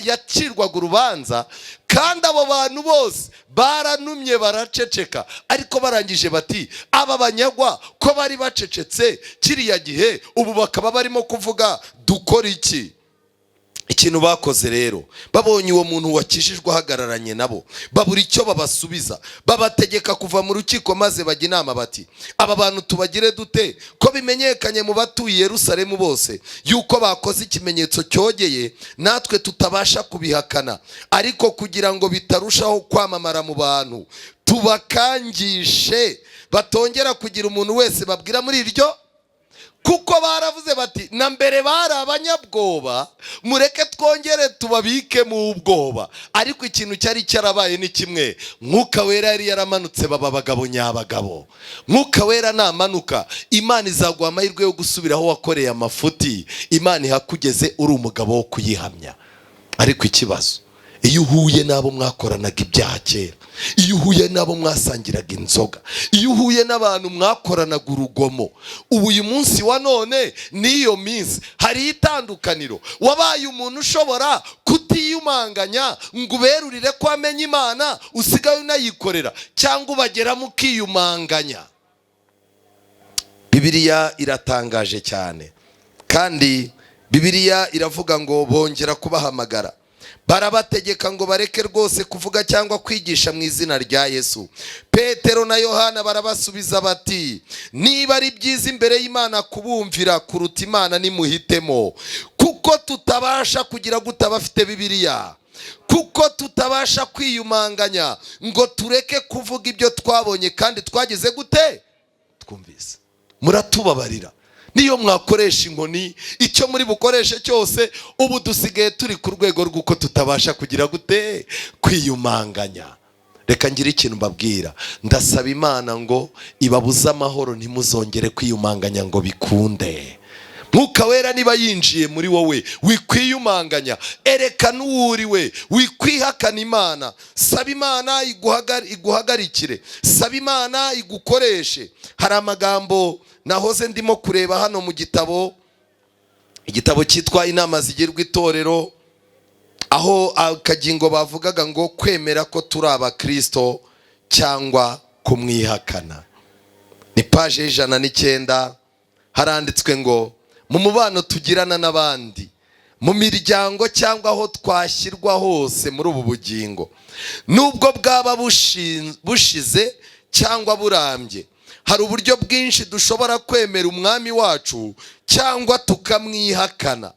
yacirwaga urubanza, kandi abo bantu bose baranumye baraceceka, ariko barangije bati aba banyagwa ko bari bacecetse kiriya gihe, ubu bakaba barimo kuvuga dukora iki? Ikintu bakoze rero, babonye uwo muntu wakijijwe ahagararanye nabo, babura icyo babasubiza, babategeka kuva mu rukiko, maze bajya inama bati aba bantu tubagire dute ko bimenyekanye mu batuye Yerusalemu bose yuko bakoze ikimenyetso cyogeye, natwe tutabasha kubihakana, ariko kugira ngo bitarushaho kwamamara mu bantu tubakangishe batongera kugira umuntu wese babwira muri iryo, kuko baravuze bati na mbere bari abanyabwoba, mureke twongere tubabike mu ubwoba. Ariko ikintu cyari cyarabaye ni kimwe, Mwuka Wera yari yaramanutse, baba abagabo nyabagabo. Mwuka Wera namanuka, Imana izaguha amahirwe yo gusubiraho wakoreye amafuti, Imana ihakugeze uri umugabo wo kuyihamya. Ariko ikibazo, iyo uhuye n'abo mwakoranaga ibyaha kera, iyo uhuye n'abo mwasangiraga inzoga, iyo uhuye n'abantu mwakoranaga urugomo, ubu uyu munsi wa none n'iyo minsi hari itandukaniro. Wabaye umuntu ushobora kutiyumanganya ngo uberurire ko amenye Imana, usigaye unayikorera, cyangwa ubageramo ukiyumanganya. Bibiliya iratangaje cyane, kandi Bibiliya iravuga ngo bongera kubahamagara, barabategeka ngo bareke rwose kuvuga cyangwa kwigisha mu izina rya Yesu. Petero na Yohana barabasubiza bati niba ari byiza imbere y'Imana kubumvira kuruta Imana, nimuhitemo, kuko tutabasha kugira gutabafite Bibiliya, kuko tutabasha kwiyumanganya ngo tureke kuvuga ibyo twabonye kandi twagize gute, twumvise. Muratubabarira niyo mwakoresha inkoni, icyo muri bukoreshe cyose, ubu dusigaye turi ku rwego rw'uko tutabasha kugira gute, kwiyumanganya. Reka ngira ikintu mbabwira, ndasaba Imana ngo ibabuze amahoro, ntimuzongere kwiyumanganya ngo bikunde. Mwuka Wera niba yinjiye muri wowe, wikwiyumanganya, erekana uwo uriwe, wikwihakana Imana. Saba Imana iguhagarikire, saba Imana igukoreshe. Hari amagambo nahoze ndimo kureba hano mu igitabo cyitwa Inama Zigirwa Itorero, aho akagingo bavugaga ngo kwemera ko turi abakristo cyangwa kumwihakana. Ni paje 109, haranditswe ngo mu mubano tugirana n'abandi, mu miryango cyangwa aho twashyirwa hose muri ubu bugingo, nubwo bwaba bushize cyangwa burambye, hari uburyo bwinshi dushobora kwemera umwami wacu cyangwa tukamwihakana.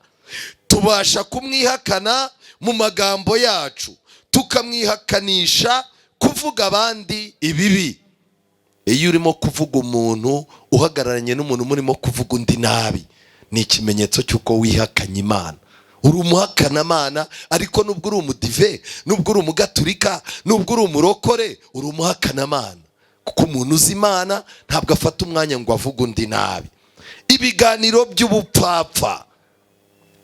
Tubasha kumwihakana mu magambo yacu, tukamwihakanisha kuvuga abandi ibibi. Iyo urimo kuvuga umuntu, uhagararanye n'umuntu murimo kuvuga undi nabi, ni ikimenyetso cy'uko wihakanye Imana. Uri umuhakanamana, ariko nubwo uri umudive, nubwo uri umugaturika, nubwo uri umurokore, uri umuhakanamana. Kuko umuntu uzi Imana ntabwo afata umwanya ngo avuge undi nabi. Ibiganiro by'ubupfapfa,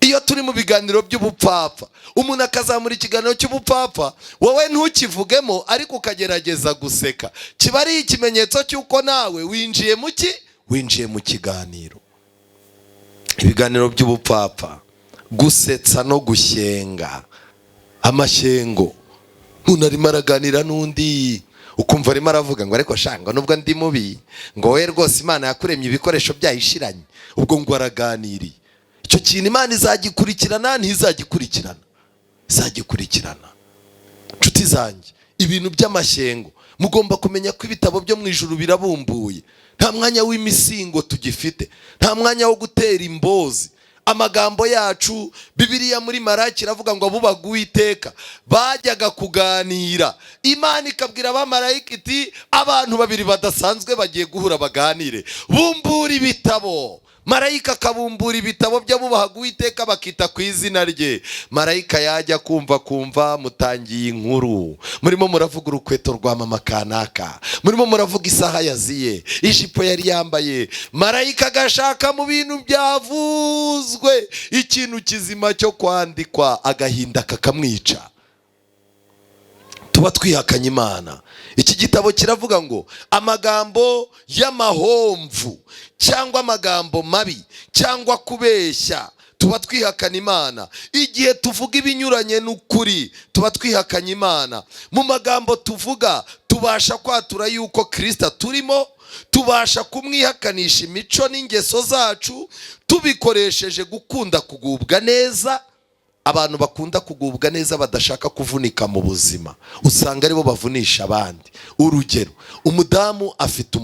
iyo turi mu biganiro by'ubupfapfa, umuntu akazamura ikiganiro cy'ubupfapfa, wowe ntukivugemo ariko ukagerageza guseka, kiba ari ikimenyetso cy'uko nawe winjiye mu kiganiro. Ibiganiro by'ubupfapfa, gusetsa no gushyenga, amashyengo. Umuntu arimo araganira n'undi, ukumva arimo aravuga ngo ariko shanga nubwo ndi mubi, ngo we rwose Imana yakuremye ibikoresho byayishiranye, ubwo ngo araganiriye. Icyo kintu Imana izagikurikirana, ntizagikurikirana? Izagikurikirana. Nshuti zanjye, ibintu by'amashyengo mugomba kumenya ko ibitabo byo mu ijuru birabumbuye. Nta mwanya w'imisingo tugifite, nta mwanya wo gutera imbozi. Amagambo yacu, Bibiliya muri Maraki iravuga ngo abubaga Uwiteka bajyaga kuganira, Imana ikabwira abamarayika iti abantu babiri badasanzwe bagiye guhura baganire, bumbura ibitabo. Marayika akabumbura ibitabo by'abubahaga Uwiteka bakita ku izina rye. Marayika yajya kumva mutangiye inkuru, murimo muravuga urukweto rwa mama kanaka, murimo muravuga isaha yaziye, ijipo yari yambaye. Marayika agashaka mu bintu byavuzwe ikintu kizima cyo kwandikwa, agahinda kakamwica. tuba twihakanye Imana. Iki gitabo kiravuga ngo amagambo y'amahomvu cyangwa amagambo mabi cyangwa kubeshya, tuba twihakana Imana. Igihe tuvuga ibinyuranye n'ukuri, tuba twihakanye Imana. Mu magambo tuvuga tubasha kwatura yuko Kristo turimo, tubasha kumwihakanisha imico n'ingeso zacu tubikoresheje gukunda kugubwa neza. Abantu bakunda kugubwa neza badashaka kuvunika mu buzima, usanga aribo bavunisha abandi. Urugero, umudamu afite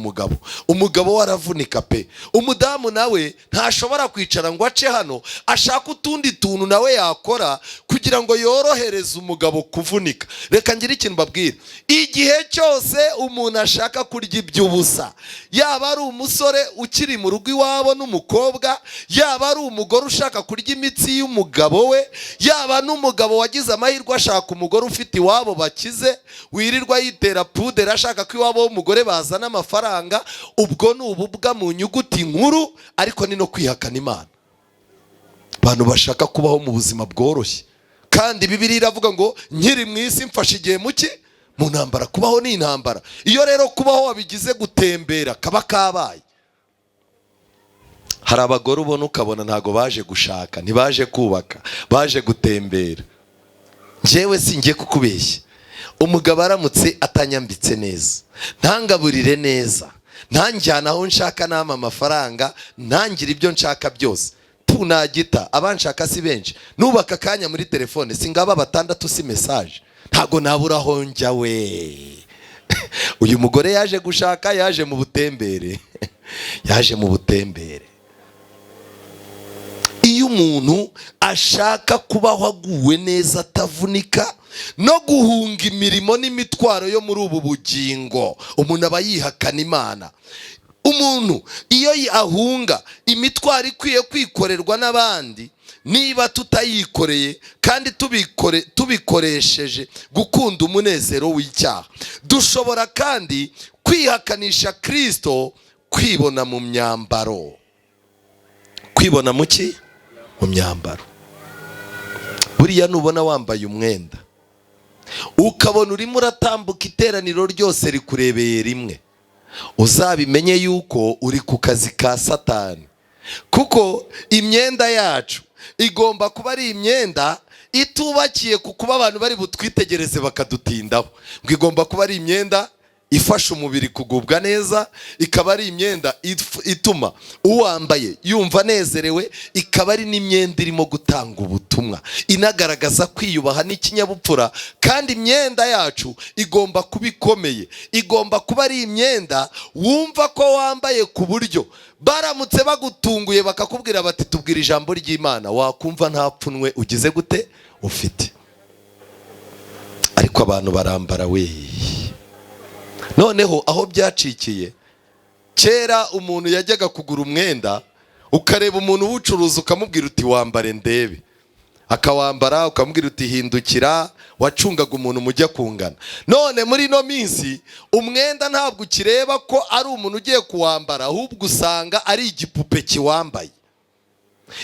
umugabo waravunika pe. Umudamu nawe ntashobora kwicara ngo ace hano ashaka utundi tuntu nawe yakora kugira ngo yorohereze umugabo kuvunika. Reka ngire ikintu mbabwira, igihe cyose umuntu ashaka kurya iby'ubusa, yaba ari umusore ukiri mu rugo iwabo n'umukobwa, yaba ari umugore ushaka kurya imitsi y'umugabo we, yaba n'umugabo wagize amahirwe ashaka umugore ufite iwabo bakize, wirirwa yitera pudera ashaka ko iwabo w'umugore bazana amafaranga, ubwo ni ububwa mu nyuguti nkuru, ariko ni no kwihakana Imana. Abantu bashaka kubaho mu buzima bworoshye, kandi Bibiliya iravuga ngo nkiri mu isi mfashe igihe muki mu ntambara. Kubaho ni intambara. Iyo rero kubaho wabigize gutembera kaba kabaye. Hari abagore ubona ukabona ntago baje gushaka, ntibaje kubaka, baje gutembera. Njyewe singiye kukubeshya, umugabo aramutse atanyambitse neza, ntangaburire neza, ntanjyana aho nshaka nama amafaranga, ntangira ibyo nshaka byose, tunagita abanshaka si benshi, nubaka akanya muri telefone singaba 6 si message, ntago nabura aho njya we. Uyu mugore yaje gushaka, yaje mu butembere yaje mu butembere. Iyo umuntu ashaka kubaho aguwe neza atavunika no guhunga imirimo n'imitwaro yo muri ubu bugingo, umuntu aba yihakana Imana. Umuntu iyo ahunga imitwaro ikwiye kwikorerwa n'abandi, niba tutayikoreye kandi tubikoresheje gukunda umunezero w'icyaha, dushobora kandi kwihakanisha Kristo, kwibona mu myambaro. Kwibona muki? Mu myambaro. Buriya nubona wambaye umwenda ukabona urimo uratambuka iteraniro ryose rikurebeye rimwe, uzabimenye yuko uri ku kazi ka Satani. Kuko imyenda yacu igomba kuba ari imyenda itubakiye ku kuba abantu bari butwitegereze bakadutindaho. Ngo igomba kuba ari imyenda ifasha umubiri kugubwa neza, ikaba ari imyenda ituma uwambaye yumva anezerewe, ikaba ari n'imyenda irimo gutanga ubutumwa, inagaragaza kwiyubaha n'ikinyabupfura. Kandi imyenda yacu igomba kuba ikomeye, igomba kuba ari imyenda wumva ko wambaye ku buryo baramutse bagutunguye bakakubwira bati tubwira ijambo ry'Imana, wakumva nta pfunwe ugize gute ufite. Ariko abantu barambara we. Noneho aho byacikiye, kera umuntu yajyaga kugura umwenda, ukareba umuntu uwucuruza ukamubwira uti wambare ndebe, akawambara ukamubwira uti hindukira, wacungaga umuntu mujya kungana. None muri no minsi umwenda ntabwo ukireba ko ari umuntu ugiye kuwambara, ahubwo usanga ari igipupe kiwambaye.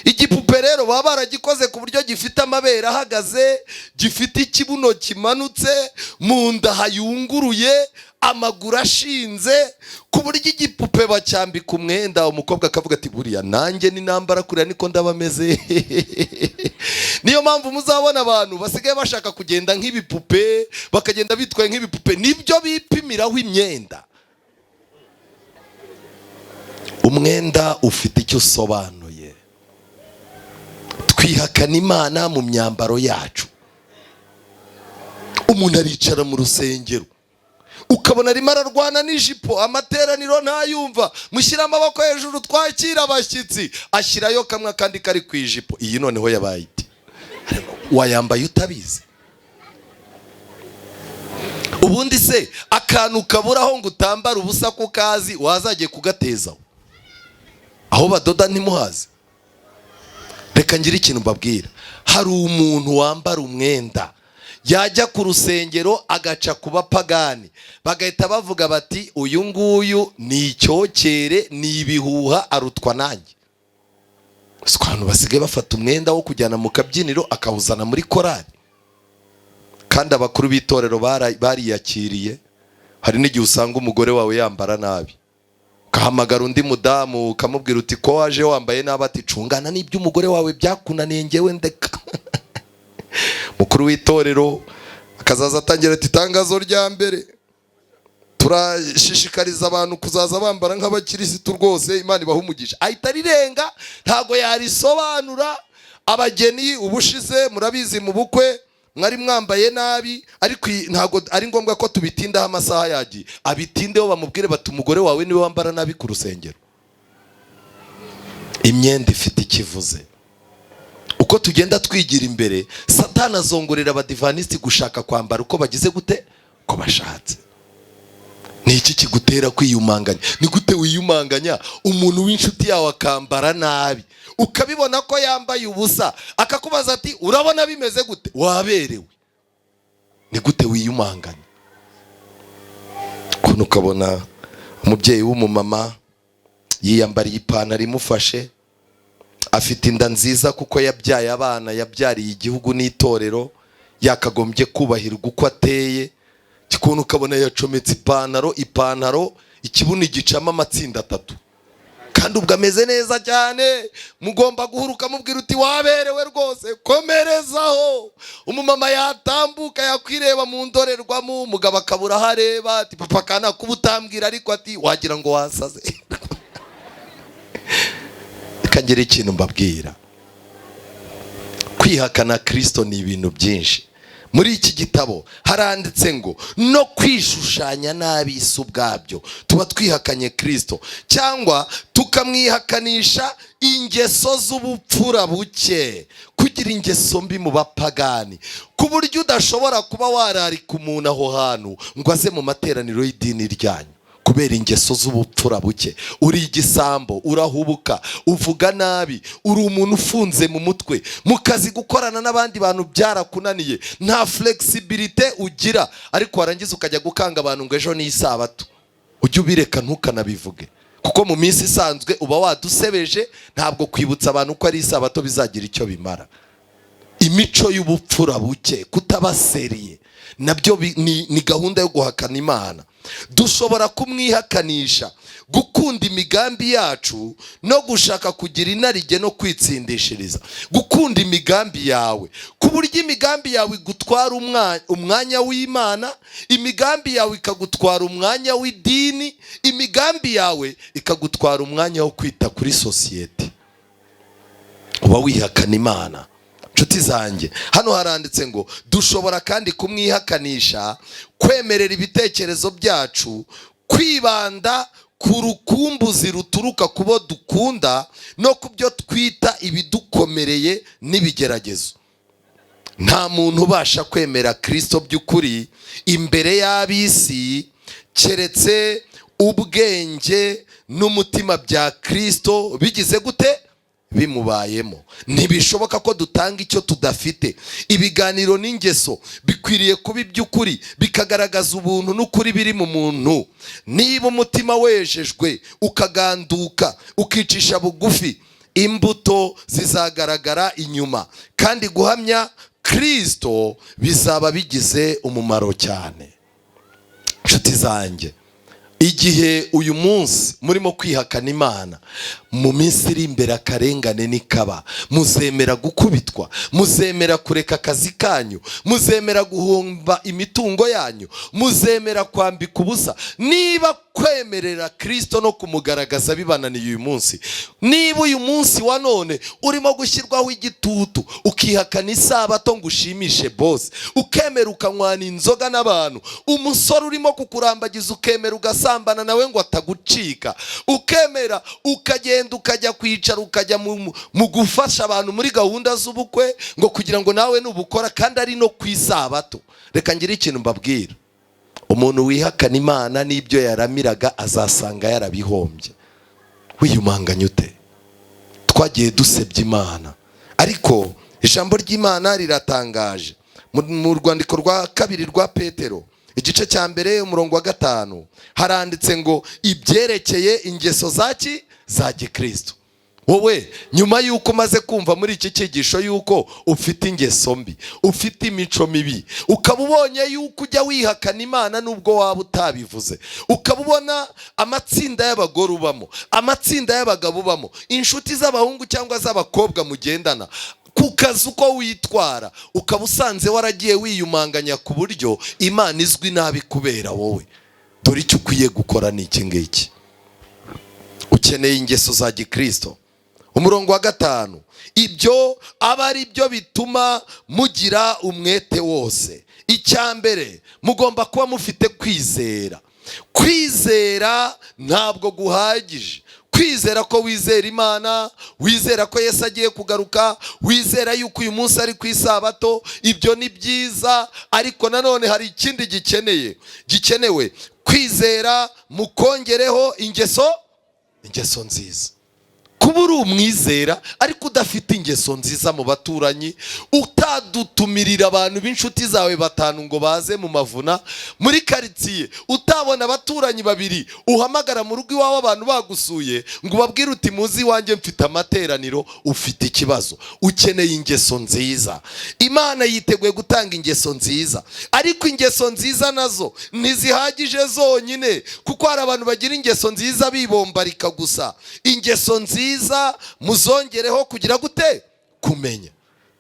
Igipupe rero baba baragikoze ku buryo gifite amabere ahagaze, gifite ikibuno kimanutse, mu nda hayunguruye, amaguru ashinze, ku buryo igipupe bacyambika umwenda, umukobwa akavuga ati buriya nanjye ni nambara kuriya niko ndabameze. Niyo mpamvu muzabona abantu basigaye bashaka kugenda nk'ibipupe, bakagenda bitwaye nk'ibipupe, nibyo bipimiraho imyenda. Umwenda ufite icyo usobanuye. Twihakana Imana mu myambaro yacu. Umuntu aricara mu rusengero ukabona arimo ararwana n'ijipo, amateraniro ntayumva, mushyira amaboko hejuru twakira abashyitsi, ashyirayo kamwe kandi kari ku ijipo. Iyi noneho yabaye iti wayambaye utabizi. Ubundi se akantu kaburaho ngo utambara ubusa ku kazi, wazagiye kugatezaho aho badoda ntimuhazi. Reka ngire ikintu mbabwira, hari umuntu wambara umwenda yajya ku rusengero agaca ku bapagani, bagahita bavuga bati uyu nguyu ni icyokere, ni ibihuha, arutwa nanjye. Abantu basigaye bafata umwenda wo kujyana mu kabyiniro akawuzana muri korari, kandi abakuru b'itorero bariyakiriye. Hari n'igihe usanga umugore wawe yambara nabi, ukahamagara undi mudamu ukamubwira uti ko waje wambaye nabi, ati cungana n'ibyo umugore wawe byakunaniye ngewe ndeka. Mukuru w'itorero akazaza atangira ati itangazo rya mbere, turashishikariza abantu kuzaza bambara nk'abakirisitu rwose Imana ibaha umugisha. Ahita rirenga, ntago yarisobanura. Abageni ubushize murabizi mu bukwe mwari mwambaye nabi, ariko ntago ari ngombwa ko tubitindaho amasaha yagiye. Abitindeho bamubwire bati umugore wawe niwe wambara nabi ku rusengero. Imyenda ifite ikivuze. Uko tugenda twigira imbere, Satani azongorera abadivanisi gushaka kwambara uko bagize gute, ko bashatse. Ni iki kigutera kwiyumanganya? Ni gute wiyumanganya umuntu w'inshuti yawe akambara nabi, ukabibona ko yambaye ubusa, akakubaza ati urabona bimeze gute? Waberewe. Ni gute wiyumanganya? Kuno ukabona umubyeyi w'umumama yiyambariye ipantaro imufashe, afite inda nziza kuko yabyaye abana, yabyariye igihugu n'itorero, yakagombye kubahirwa uko ateye. Kuno ukabona yacometse ipantaro ikibuno gicamo amatsinda 3, kandi ubwo ameze neza cyane. Mugomba guhuruka mubwira uti waberewe rwose, komerezaho. Umumama yatambuka yakwireba mu ndorerwamo, umugabo akabura hareba, ati papa kana kubutambwira, ariko ati wagira ngo wasaze. Kangere ikintu mbabwira, kwihakana Kristo ni ibintu byinshi. Muri iki gitabo haranditse ngo no kwishushanya n'ab'isi ubwabyo tuba twihakanye Kristo, cyangwa tukamwihakanisha ingeso z'ubupfura buke, kugira ingeso mbi mu bapagani, ku buryo udashobora kuba wararika umuntu aho hantu ngo aze mu materaniro y'idini ryanyu kubera ingeso z'ubupfura buke. Uri igisambo, urahubuka, uvuga nabi, uri umuntu ufunze mu mutwe, mu kazi gukorana n'abandi bantu byarakunaniye, nta flexibility ugira, ariko warangiza ukajya gukanga abantu ngo ejo ni isabato. Ujye ubireka ntukanabivuge, kuko mu minsi isanzwe uba wadusebeje. Ntabwo kwibutsa abantu ko ari isabato bizagira icyo bimara. Imico y'ubupfura buke, kutabaseriye, nabyo ni gahunda yo guhakana Imana. Dushobora kumwihakanisha gukunda imigambi yacu no gushaka kugira inarijye no kwitsindishiriza. Gukunda imigambi yawe ku buryo imigambi yawe igutwara umwanya w'Imana, imigambi yawe ikagutwara umwanya w'idini, imigambi yawe ikagutwara umwanya wo kwita kuri sosiyete. Uba wihakana Imana. Nshuti zanjye, hano haranditse ngo dushobora kandi kumwihakanisha kwemerera ibitekerezo byacu kwibanda ku rukumbuzi ruturuka kubo dukunda no kubyo twita ibidukomereye n'ibigeragezo. Nta muntu ubasha kwemera Kristo by'ukuri imbere y'ab'isi keretse ubwenge n'umutima bya Kristo bigize gute, bimubayemo. Ntibishoboka ko dutanga icyo tudafite. Ibiganiro n'ingeso bikwiriye kuba iby'ukuri, bikagaragaza ubuntu n'ukuri biri mu muntu. Niba umutima wejejwe, ukaganduka, ukicisha bugufi, imbuto zizagaragara inyuma, kandi guhamya Kristo bizaba bigize umumaro cyane. Nshuti zanjye, igihe uyu munsi murimo kwihakana Imana, mu minsi iri imbere akarengane nikaba. Muzemera gukubitwa, muzemera kureka akazi kanyu, muzemera guhomba imitungo yanyu, muzemera kwambika ubusa. Niba kwemerera Kristo no kumugaragaza bibananiye uyu munsi, niba uyu munsi wa none urimo gushyirwaho igitutu, ukihakana isabato ngo ushimishe boss, ukemera ukanywana inzoga n'abantu, umusore urimo kukurambagiza ukemera ugasambana nawe ngo atagucika, ukemera ukagenda ukajya kwicara ukajya mu gufasha abantu muri gahunda z'ubukwe ngo kugira ngo nawe nubukora, kandi ari no kwisabato. Reka ngire ikintu mbabwira, umuntu wihakana Imana n'ibyo yaramiraga azasanga yarabihombye. Wiyumanganya ute? Twagiye dusebya Imana, ariko ijambo ry'Imana riratangaje. Mu rwandiko rwa 2 rwa Petero igice cya mbere umurongo wa 5 haranditse ngo ibyerekeye ingeso za Gikristo, wowe nyuma y'uko umaze kumva muri iki cyigisho y'uko ufite ingeso mbi, ufite imico mibi, ukaba ubonye y'uko ujya wihakana Imana nubwo waba utabivuze, ukaba ubona amatsinda y'abagore ubamo, amatsinda y'abagabo ubamo, inshuti z'abahungu cyangwa z'abakobwa mugendana, ku kazi uko witwara, ukaba usanze waragiye wiyumanganya ku buryo Imana izwi nabi kubera wowe. Dore icyo ukwiye gukora ni iki ngiki. Ukeneye ingeso za gikristo. Umurongo wa 5, ibyo aba ari byo bituma mugira umwete wose. Icyambere, mugomba kuba mufite kwizera. Kwizera ntabwo guhagije. Kwizera ko wizera Imana, wizera ko Yesu agiye kugaruka, wizera yuko uyu munsi ari ku isabato, ibyo ni byiza, ariko nanone hari ikindi gikenewe. Kwizera mukongereho ingeso nziza. Kuba uri umwizera ariko udafite ingeso nziza mu baturanyi, utadutumirira abantu b'inshuti zawe 5 ngo baze mu mavuna muri karitsiye, utabona abaturanyi 2 uhamagara mu rugo iwawe abantu bagusuye ngo ubabwire uti muzi wanjye mfite amateraniro, ufite ikibazo. Ukeneye ingeso nziza. Imana yiteguye gutanga ingeso nziza, ariko ingeso nziza nazo ntizihagije zonyine, kuko hari abantu bagira ingeso nziza bibombarika gusa. Ingeso nziza muzongereho kugira gute? Kumenya.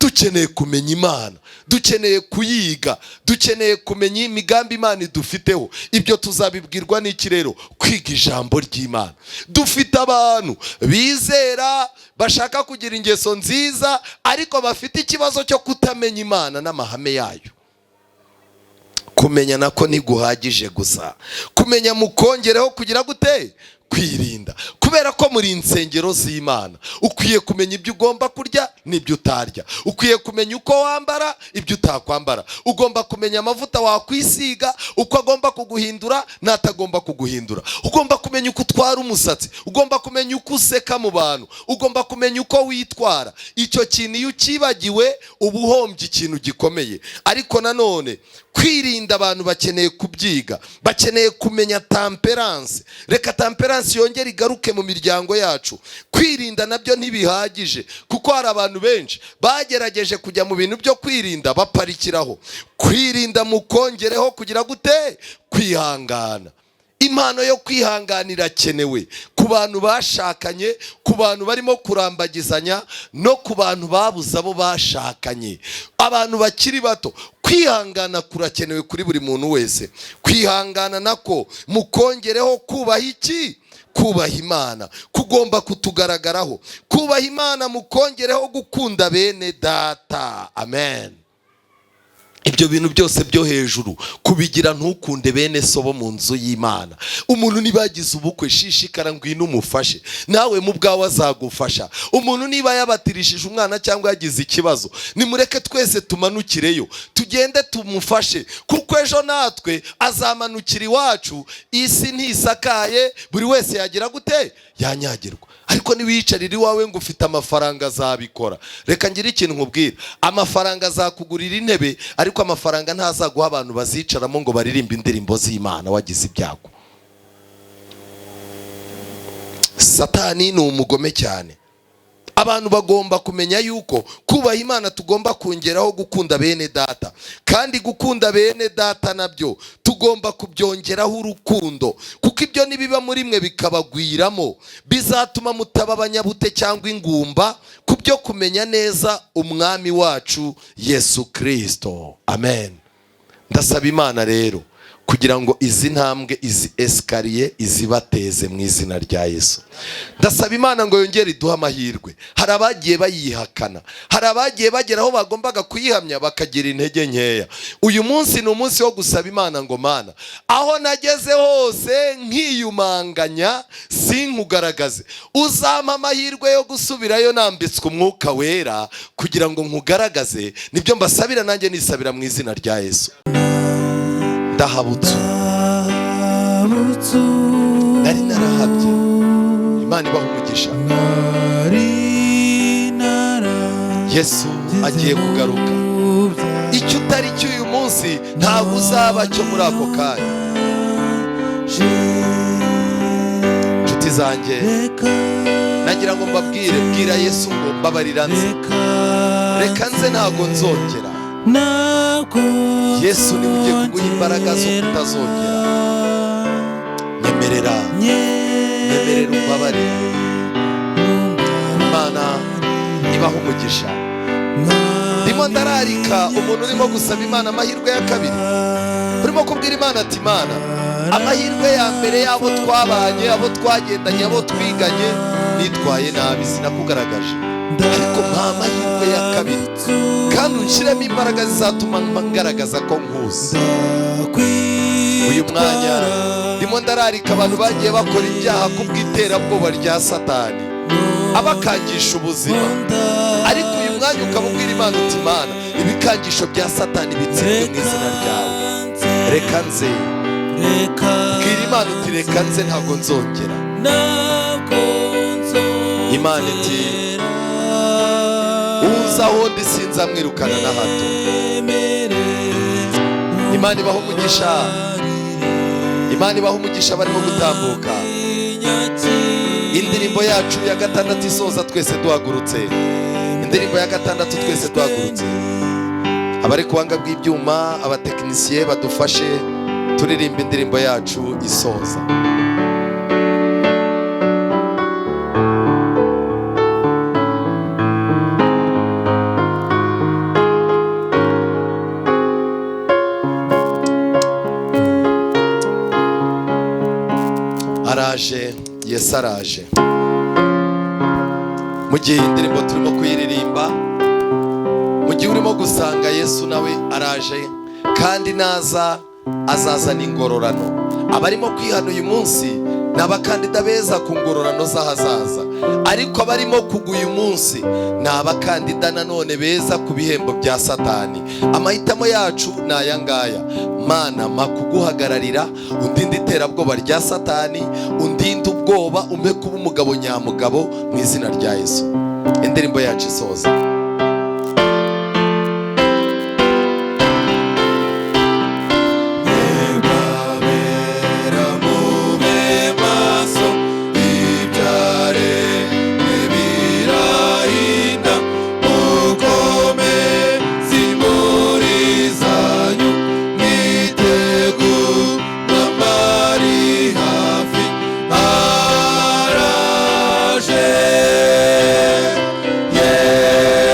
Dukeneye kumenya Imana, dukeneye kuyiga, dukeneye kumenya imigambi Imana idufiteho. Ibyo tuzabibwirwa n'iki rero? Kwiga ijambo ry'Imana. Dufite abantu bizera bashaka kugira ingeso nziza, ariko bafite ikibazo cyo kutamenya Imana n'amahame yayo. Kumenya nako ntiguhagije gusa. Kumenya mukongereho kugira gute? Kwirinda. Kubera ko muri insengero z'Imana ukwiye kumenya ibyo ugomba kurya n'ibyo utarya, ukwiye kumenya uko wambara, ibyo utakwambara, ugomba kumenya amavuta wakwisiga, uko agomba kuguhindura n'atagomba kuguhindura, ugomba kumenya uko utwara umusatsi, ugomba kumenya uko useka mu bantu, ugomba kumenya uko witwara. Icyo kintu iyo ukibagiwe uba uhombye ikintu gikomeye. Ariko nanone kwirinda abantu bakeneye kubyiga, bakeneye kumenya temperance. Reka temperance yongere igaruke mu miryango yacu. Kwirinda nabyo ntibihagije, kuko hari abantu benshi bagerageje kujya mu bintu byo kwirinda baparikiraho. Kwirinda mukongereho kugira gute? Kwihangana. Impano yo kwihanganira irakenewe ku bantu bashakanye, ku bantu barimo kurambagizanya, no ku bantu babuze abo bashakanye, abantu bakiri bato. Kwihangana kurakenewe kuri buri muntu wese. Kwihangana nako mukongereho kubaha iki? Kubaha Imana. Kugomba kutugaragaraho. Kubaha Imana mukongereho gukunda bene data. Amen. Ibyo bintu byose byo hejuru kubigira ntukunde bene so bo mu nzu y'Imana. Umuntu nibagize ubukwe shishikara ngwino umufashe, nawe mu bwawe azagufasha. Umuntu niba yabatirishije umwana cyangwa yagize ikibazo, nimureke twese tumanukireyo, tugende tumufashe, kuko ejo natwe azamanukira iwacu. Isi ntisakaye, buri wese yagira gute? Yanyagirwa. Ariko niwiyicarira iwawe ngo ufite amafaranga azabikora. Reka ngire ikintu nkubwira, amafaranga azakugurira intebe, ariko amafaranga ntazaguha abantu bazicaramo ngo baririmbe indirimbo z'Imana wagize ibyago. Satani ni umugome cyane. Abantu bagomba kumenya yuko kubaha Imana tugomba kongeraho gukunda bene data, kandi gukunda bene data nabyo tugomba kubyongeraho urukundo, kuko ibyo nibiba muri mwe bikabagwiramo bizatuma mutaba abanyabute cyangwa ingumba ku byo kumenya neza umwami wacu Yesu Kristo. Amen. Ndasaba Imana rero kugira ngo izi ntambwe, izi esikariye izibateze mu izina rya Yesu. Ndasaba Imana ngo yongere iduhe amahirwe. Hari abagiye bayihakana, hari abagiye bagera aho bagombaga kuyihamya bakagira intege nkeya. Uyu munsi ni umunsi wo gusaba Imana ngo Mana, aho nageze hose nkiyumanganya sinkugaragaze, uzampa amahirwe yo gusubirayo nambitswe umwuka wera kugira ngo nkugaragaze. Nibyo mbasabira, nanjye nisabira mu izina rya Yesu. Ndahabutse, nari narahabye. Imana ibaha umugisha. Yesu agiye kugaruka. Icyo utari cyo uyu munsi ntabwo uzaba cyo muri ako kanya. Inshuti inshuti zanjye, nagira ngo mbabwire, bwira Yesu ngo mbabarira nze, reka nze ntago nzongera. Yesu niwe ugiye kuguha imbaraga zo kutazongera. Nyemerera umbabarire. Imana ibaha umugisha. Ndimo ndararika umuntu urimo gusaba Imana amahirwe ya kabiri, urimo kubwira Imana ati Imana, amahirwe ya mbere y'abo twabanye, abo twagendanye, abo twiganye, nitwaye nabi sinakugaragaje, ariko mpa amahirwe ya kabiri kandi unshyiremo imbaraga zizatuma ngaragaza ko nkuzi. Uyu mwanya ndimo ndararika abantu bagiye bakora ibyaha kubw'iterabwoba rya Satani abakangisha ubuzima, ariko uyu mwanya ukabubwira Imana uti Imana, ibikangisho bya Satani bitsindwe mu izina ryawe. Reka nze, bwira Imana uti reka nze ntabwo nzongera. Imana iti uza aho ndi sinzamwirukana na hato. Imana ibaha umugisha, Imana ibaha umugisha barimo gutambuka. Indirimbo yacu ya gatandatu isoza twese duhagurutse, indirimbo ya gatandatu twese duhagurutse. Abari kuhanga bw'ibyuma, abatekinisiye badufashe turirimba indirimbo yacu isoza. Araje, Yesu araje. Mu gihe indirimbo turimo kuyiririmba, mu gihe urimo gusanga Yesu nawe araje, kandi naza azazana ingororano. Abarimo kwihana uyu munsi ni abakandida beza ku ngororano z'ahazaza, ariko abarimo kugwa uyu munsi ni abakandida nanone beza ku bihembo bya Satani. Amahitamo yacu ni aya ngaya. Mana, mpa kuguhagararira, undinde iterabwoba rya Satani, undinde ubwoba, umpe kuba umugabo nyamugabo mu izina rya Yesu. Indirimbo yacu isoza. Yeah.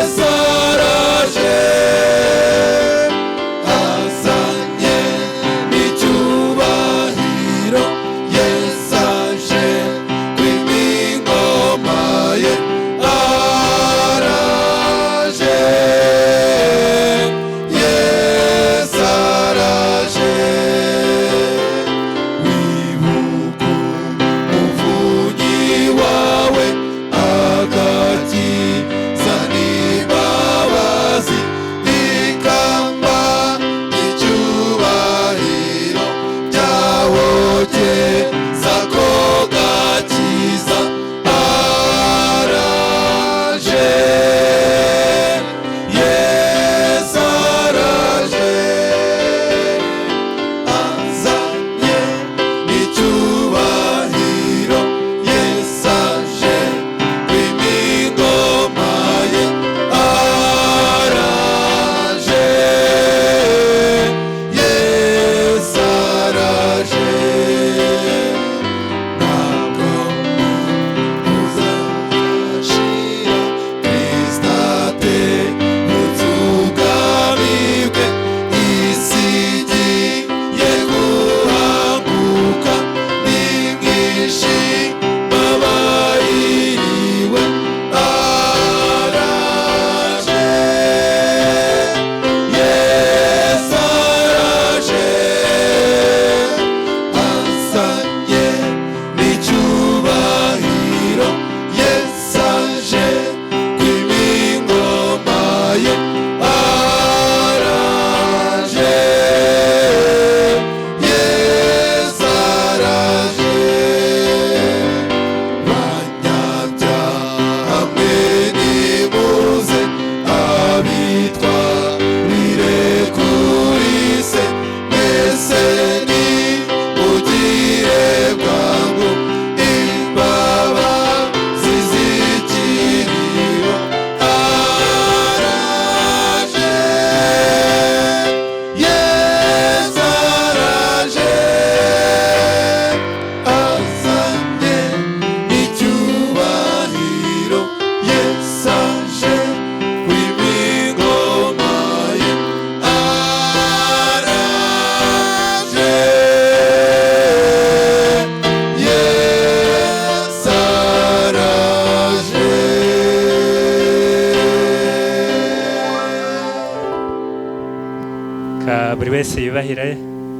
wese yubahire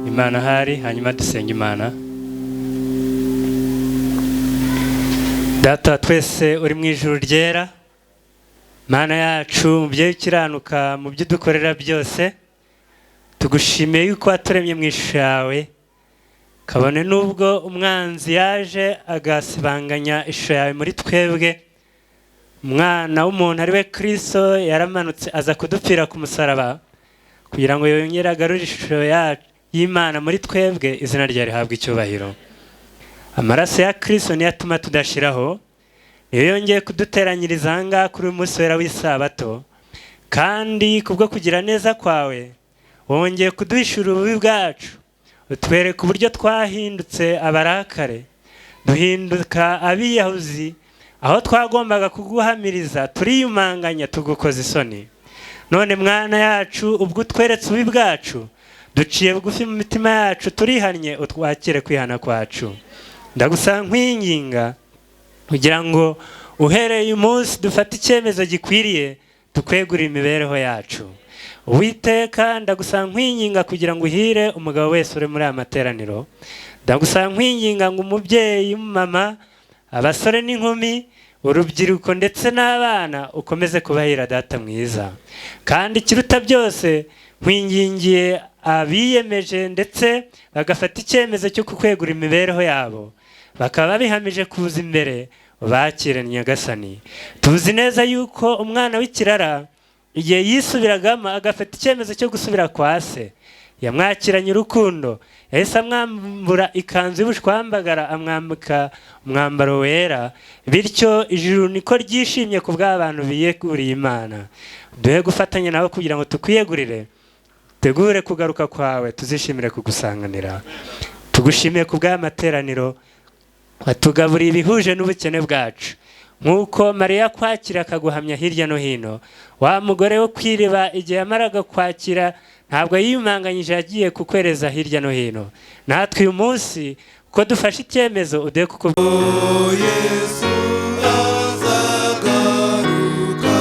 Imana ahari, hanyuma dusenga Imana. Data wa twese uri mu ijuru ryera, Mana yacu mubyeyi ukiranuka mu byo dukorera byose, tugushimiye yuko waturemye mu ishusho yawe, kabone nubwo umwanzi yaje agasibanganya ishusho yawe muri twebwe, umwana w'umuntu ari we Kristo yaramanutse aza kudupfira ku musaraba kugira ngo yongere agarure ishusho y'Imana muri twebwe, izina rye rihabwe icyubahiro. Amaraso ya Kristo niyo atuma tudashiraho, niyo yongeye kuduteranyiriza ahangaha kuri uyu munsi wera w'isabato, kandi kubwo kugira neza kwawe wongeye kuduhishura ububi bwacu, utwereka uburyo twahindutse abarakare, duhinduka abiyahuzi, aho twagombaga kuguhamiriza turiyumanganya tugukoza isoni. None mwana yacu, ubwo utweretse ububi bwacu, duciye bugufi mu mitima yacu, turihannye, utwakire kwihana kwacu. Ndagusaba nkwinginga kugira ngo uhereye umunsi dufate icyemezo gikwiriye, tukwegurira imibereho yacu. Uwiteka, ndagusaba nkwinginga kugira ngo uhire umugabo wese uri muri aya materaniro. Ndagusaba nkwinginga ngo umubyeyi, mama, abasore n'inkumi, urubyiruko ndetse n'abana ukomeze kubahira Data mwiza. Kandi ikiruta byose nkwingingiye abiyemeje ndetse bagafata icyemezo cyo kukwegura imibereho yabo, bakaba bihamije kuza imbere, bakire Nyagasani. Tuzi neza yuko umwana w'ikirara igihe yisubiragamo agafata icyemezo cyo gusubira kwa se, yamwakiranye urukundo, yahise amwambura ikanzu y'ubushwambagara amwambika umwambaro wera, bityo ijuru niko ryishimye ku bw'abantu biyeguriye Imana. Duhe gufatanya nawe kugira ngo tukwiyegurire, tegure kugaruka kwawe, tuzishimire kugusanganira. Tugushimiye ku bw'amateraniro, watugaburiye ibihuje n'ubukene bwacu, nk'uko Mariya kwakira akaguhamya hirya no hino. Wa mugore wo kwiriba igihe yamaraga kwakira ntabwo yiyumanganyije, yagiye kukwereza hirya no hino. Natwe uyu munsi uko dufashe icyemezo, uduhe kuko Yesu azagaruka,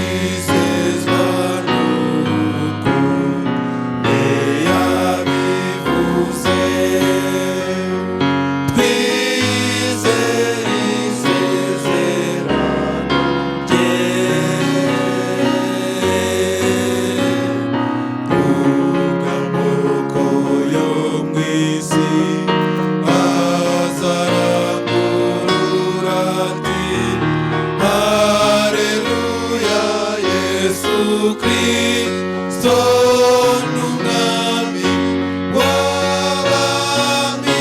twizezwa n'uko yabivuze, twizere isezerano rye. Amaboko yo mu isi azarangurura ati Haleluya, Yesu Kristo n'Umwami w'abami.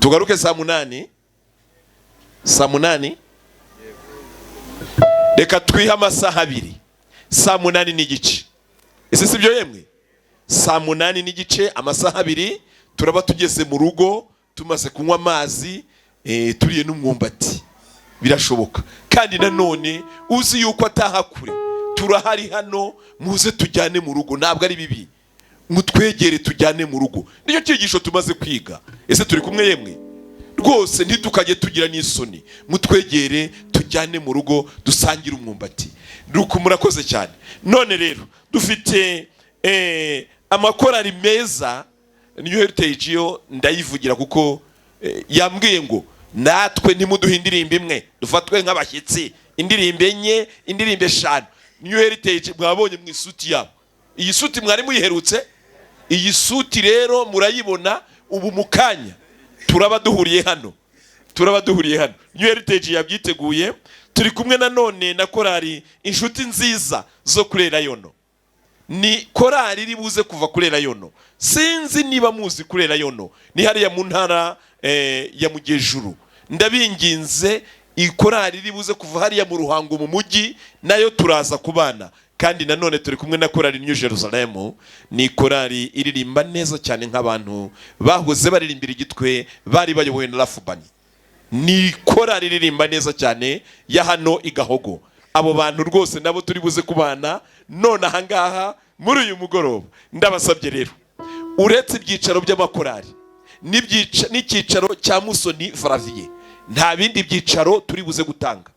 Tugaruke saa munani. Reka twihe amasaha abiri. Saa munani n'igice. Ese sibyo yemwe? Saa munani n'igice, amasaha abiri, turaba tugeze mu rugo, tumaze kunywa amazi, turiye n'umwumbati. Birashoboka. Kandi nanone uzi yuko ataha kure, turahari hano, muze tujyane mu rugo, ntabwo ari bibi. Mutwegere tujyane mu rugo. Nicyo cyigisho tumaze kwiga. Ese turi kumwe yemwe? Rwose ntitukajye tugira n'isoni, mutwegere tujyane mu rugo, dusangire umwumbati. Nuko murakoze cyane. None rero dufite amakorari meza, New Heritage yo ndayivugira kuko yambwiye ngo natwe ntimuduhe indirimbo imwe, dufatwe nk'abashyitsi, indirimbo enye, indirimbo eshanu. New Heritage mwabonye mu isuti yabo. Iyi suti mwari muyiherutse? Iyi suti rero murayibona ubu mukanya turaba duhuriye hano. New Heritage yabyiteguye, turi kumwe nanone na korari inshuti nziza zo kurera yono. Ni korari iri buze kuva kurera yono. Sinzi niba muzi kurera yono, ni hariya mu ntara ya Mugejuru. Ndabinginze ikorari iri buze kuva hariya mu Ruhango mu mujyi, nayo turaza kubana. Kandi nanone turi kumwe na korari New Jerusalem, ni korari iririmba neza cyane nk'abantu bahoze baririmbira igitwe bari bayobowe na Rafubani. Ni korari iririmba neza cyane ya hano Igahogo. Abo bantu rwose nabo turi buze kubana none ahangaha muri uyu mugoroba. Ndabasabye rero, uretse ibyicaro by'amakorari n'icyicaro cya Musoni Flavier, nta bindi byicaro turi buze gutanga.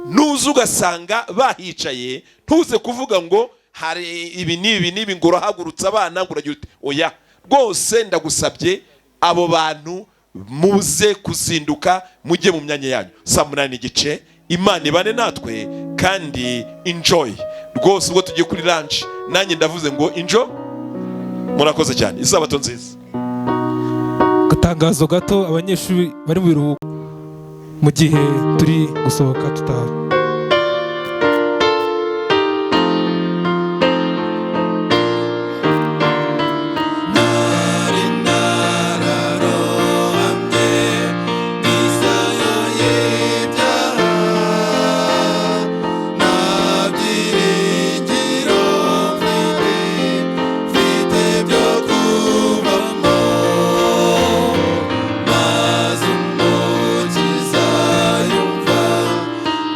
Nuza ugasanga bahicaye, ntuze kuvuga ngo hari ibi n'ibi ngo urahagurutsa abana ngo uragira uti oya. Rwose ndagusabye abo bantu muze kuzinduka mujye mu myanya yanyu saa 8:30. Imana ibane natwe kandi enjoy. Rwose ubwo tugiye kuri lunch, nanjye ndavuze ngo enjoy. Murakoze cyane, isabato nziza. Gatangazo gato, abanyeshuri bari mu biruhuko mu gihe turi gusohoka tutaha.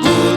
Good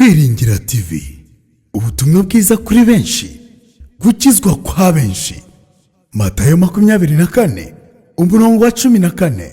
Kwiringira TV, ubutumwa bwiza kuri benshi, gukizwa kwa benshi. Matayo 24 umurongo wa 14.